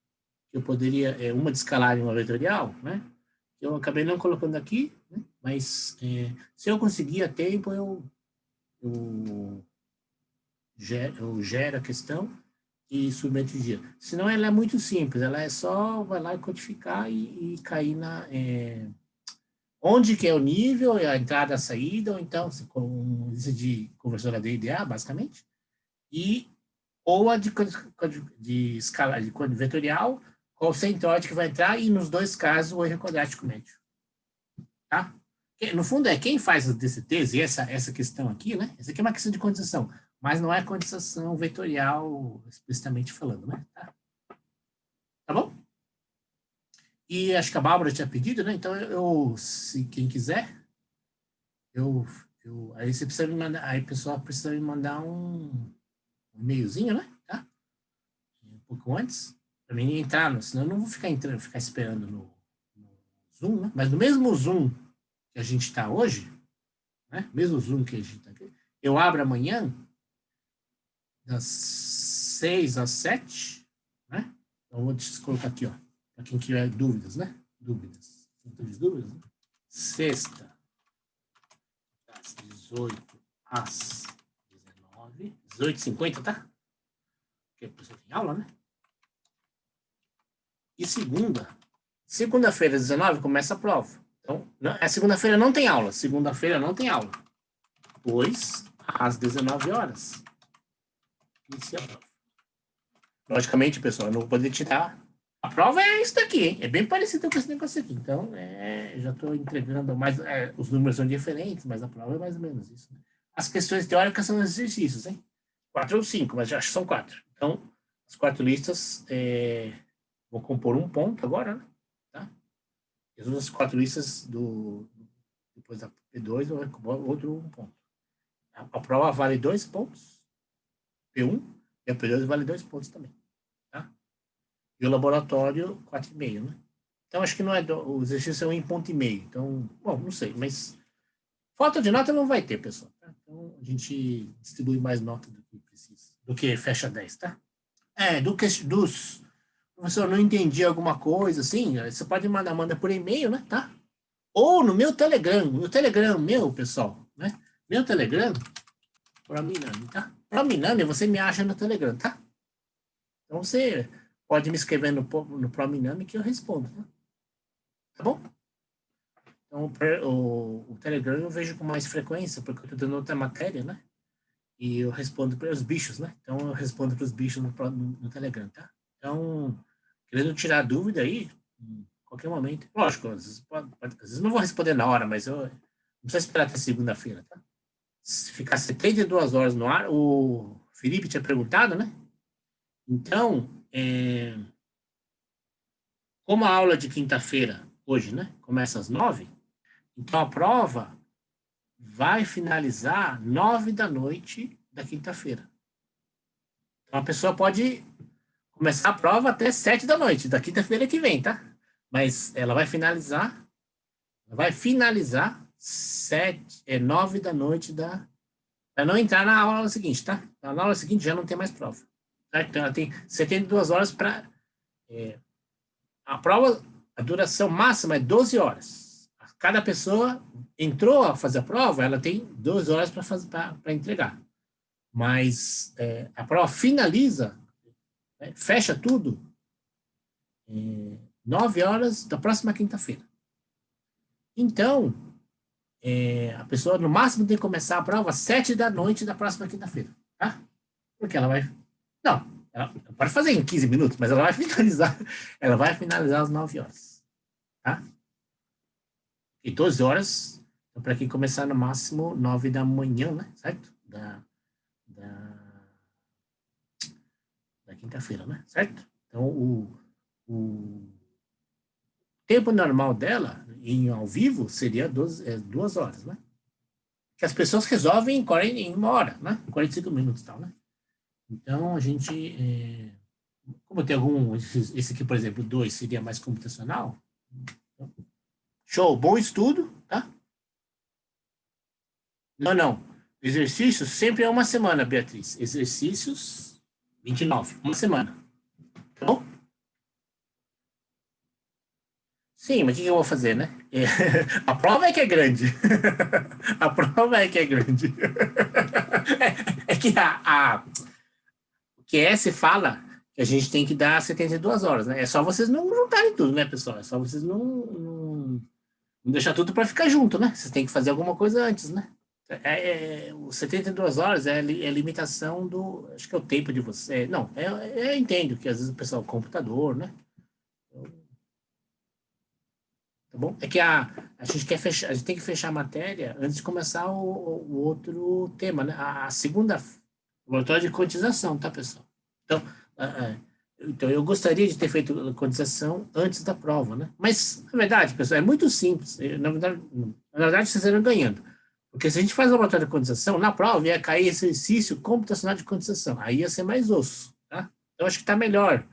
que eu poderia, uma de escalar e uma vetorial, né? Eu acabei não colocando aqui, né? Mas se eu conseguir a tempo, eu gero a questão e submeto o dia. Senão ela é muito simples, ela é só vai lá e codificar e cair onde que é o nível, a entrada, a saída, ou então com isso de conversor AD e DA, basicamente, ou a de escala de vetorial, qual centroide que vai entrar, e nos 2 casos o erro quadrático médio. Tá? No fundo, quem faz as DCTs, e essa questão aqui, né? Essa aqui é uma questão de condensação, mas não é condensação vetorial, explicitamente falando, né? Tá bom? E acho que a Bárbara tinha pedido, né? Então, se quem quiser, aí você precisa me mandar, aí o pessoal precisa me mandar um e-mailzinho, né? Tá? Um pouco antes, para mim entrar, senão eu não vou ficar esperando no Zoom, né? Mas no mesmo Zoom que a gente está hoje, né? Mesmo Zoom que a gente está aqui, eu abro amanhã, das 6 às 7, né? Então, vou colocar aqui, ó, para quem tiver dúvidas, né? Dúvidas. Né? Sexta, das 18 às 19, 18h50, tá? Porque a pessoa tem aula, né? E segunda-feira, às 19, começa a prova. Então, segunda-feira não tem aula. Segunda-feira não tem aula. Pois, às 19 horas, inicia a prova. Logicamente, pessoal, eu não vou poder tirar. A prova é isso daqui, hein? É bem parecido com esse negócio aqui. Então, já estou entregando mais. Os números são diferentes, mas a prova é mais ou menos isso. Né? As questões teóricas são exercícios, hein? 4 ou 5, mas acho que são 4. Então, as 4 listas, vou compor um ponto agora, né? Tá? E as outras 4 listas depois da P2, eu vou compor outro um ponto. A prova vale 2 pontos, P1, e a P2 vale 2 pontos também. Tá? E o laboratório, 4,5, né? Então, acho que não é o exercício é 1,5 ponto. Então, bom, não sei, mas falta de nota não vai ter, pessoal. Tá? Então, a gente distribui mais nota do que precisa, do que fecha 10, tá? Dos... Professor, não entendi alguma coisa, assim, você pode manda por e-mail, né, tá? Ou no meu Telegram, pessoal, né? Meu Telegram, Prominami, tá? Prominami, você me acha no Telegram, tá? Então, você pode me escrever no Prominami que eu respondo, tá? Tá bom? Então, o Telegram eu vejo com mais frequência, porque eu estou dando outra matéria, né? E eu respondo para os bichos, né? Então, eu respondo para os bichos no Telegram, tá? Então, querendo tirar dúvida aí, em qualquer momento. Lógico, às vezes não vou responder na hora, mas eu não precisa esperar até segunda-feira, tá? Se ficar 72 horas no ar, o Felipe tinha perguntado, né? Então, como a aula de quinta-feira, hoje, né? Começa às 9, então a prova vai finalizar 9 da noite da quinta-feira. Então a pessoa pode começar a prova até 7 da noite, da quinta-feira que vem, tá? Mas ela vai finalizar 9 da noite para não entrar na aula seguinte, tá? Na aula seguinte já não tem mais prova. Tá? Então ela tem 72 horas para... a prova, a duração máxima é 12 horas. Cada pessoa entrou a fazer a prova, ela tem 12 horas para entregar. Mas a prova finaliza, né, fecha tudo, 9 horas da próxima quinta-feira. Então, a pessoa no máximo tem que começar a prova às 7 da noite da próxima quinta-feira, tá? Porque ela vai... Não, ela pode fazer em 15 minutos, mas ela vai finalizar às 9 horas, tá? E 12 horas, para quem começar no máximo 9 da manhã, né? Certo? Da quinta-feira, né? Certo? Então, o tempo normal dela, em ao vivo, seria 2 horas, né? Que as pessoas resolvem em 1 hora, né? 45 minutos e tal, né? Então, a gente... como tem algum... Esse aqui, por exemplo, 2 seria mais computacional. Show, bom estudo, tá? Não. Exercícios sempre é uma semana, Beatriz. Exercícios 29, uma semana. Tá bom? Sim, mas o que eu vou fazer, né? A prova é que é grande. A prova é que é grande. É que o QS fala que a gente tem que dar 72 horas, né? É só vocês não juntarem tudo, né, pessoal? É só vocês não deixar tudo para ficar junto, né? Vocês têm que fazer alguma coisa antes, né? Os 72 horas é a limitação do... Acho que é o tempo de você... Não, eu entendo que às vezes o pessoal... Computador, né? Tá bom? É que a gente quer fechar... A gente tem que fechar a matéria antes de começar o outro tema, né? A segunda... Laboratório de quantização, tá, pessoal? Então, eu gostaria de ter feito a quantização antes da prova, né? Mas, na verdade, pessoal, é muito simples. Na verdade, vocês irão ganhando. Porque se a gente faz laboratório de quantização, na prova ia cair exercício computacional de quantização. Aí ia ser mais osso, tá? Então, acho que está melhor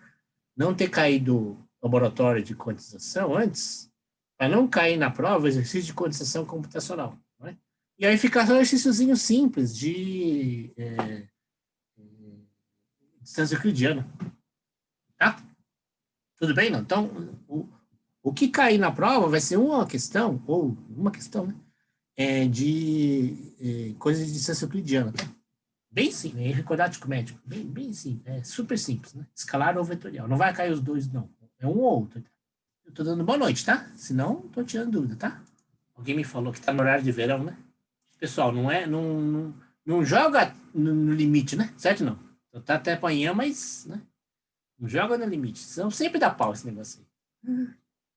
não ter caído laboratório de quantização antes, para não cair na prova exercício de quantização computacional. Né? E aí ficar só um exercíciozinho simples de distância euclidiana. Tá? Tudo bem, não? Então, o que cair na prova vai ser uma questão, né? De coisas de distância euclidiana, tá? Bem simples, recordático médico, bem simples, super simples, né? Escalar ou vetorial. Não vai cair os dois, não. É um ou outro. Tá? Eu tô dando boa noite, tá? Senão, tô tirando dúvida, tá? Alguém me falou que tá no horário de verão, né? Pessoal, não joga no limite, né? Certo não? Tá até amanhã, mas, né? Não joga no limite. Senão sempre dá pau esse negócio aí.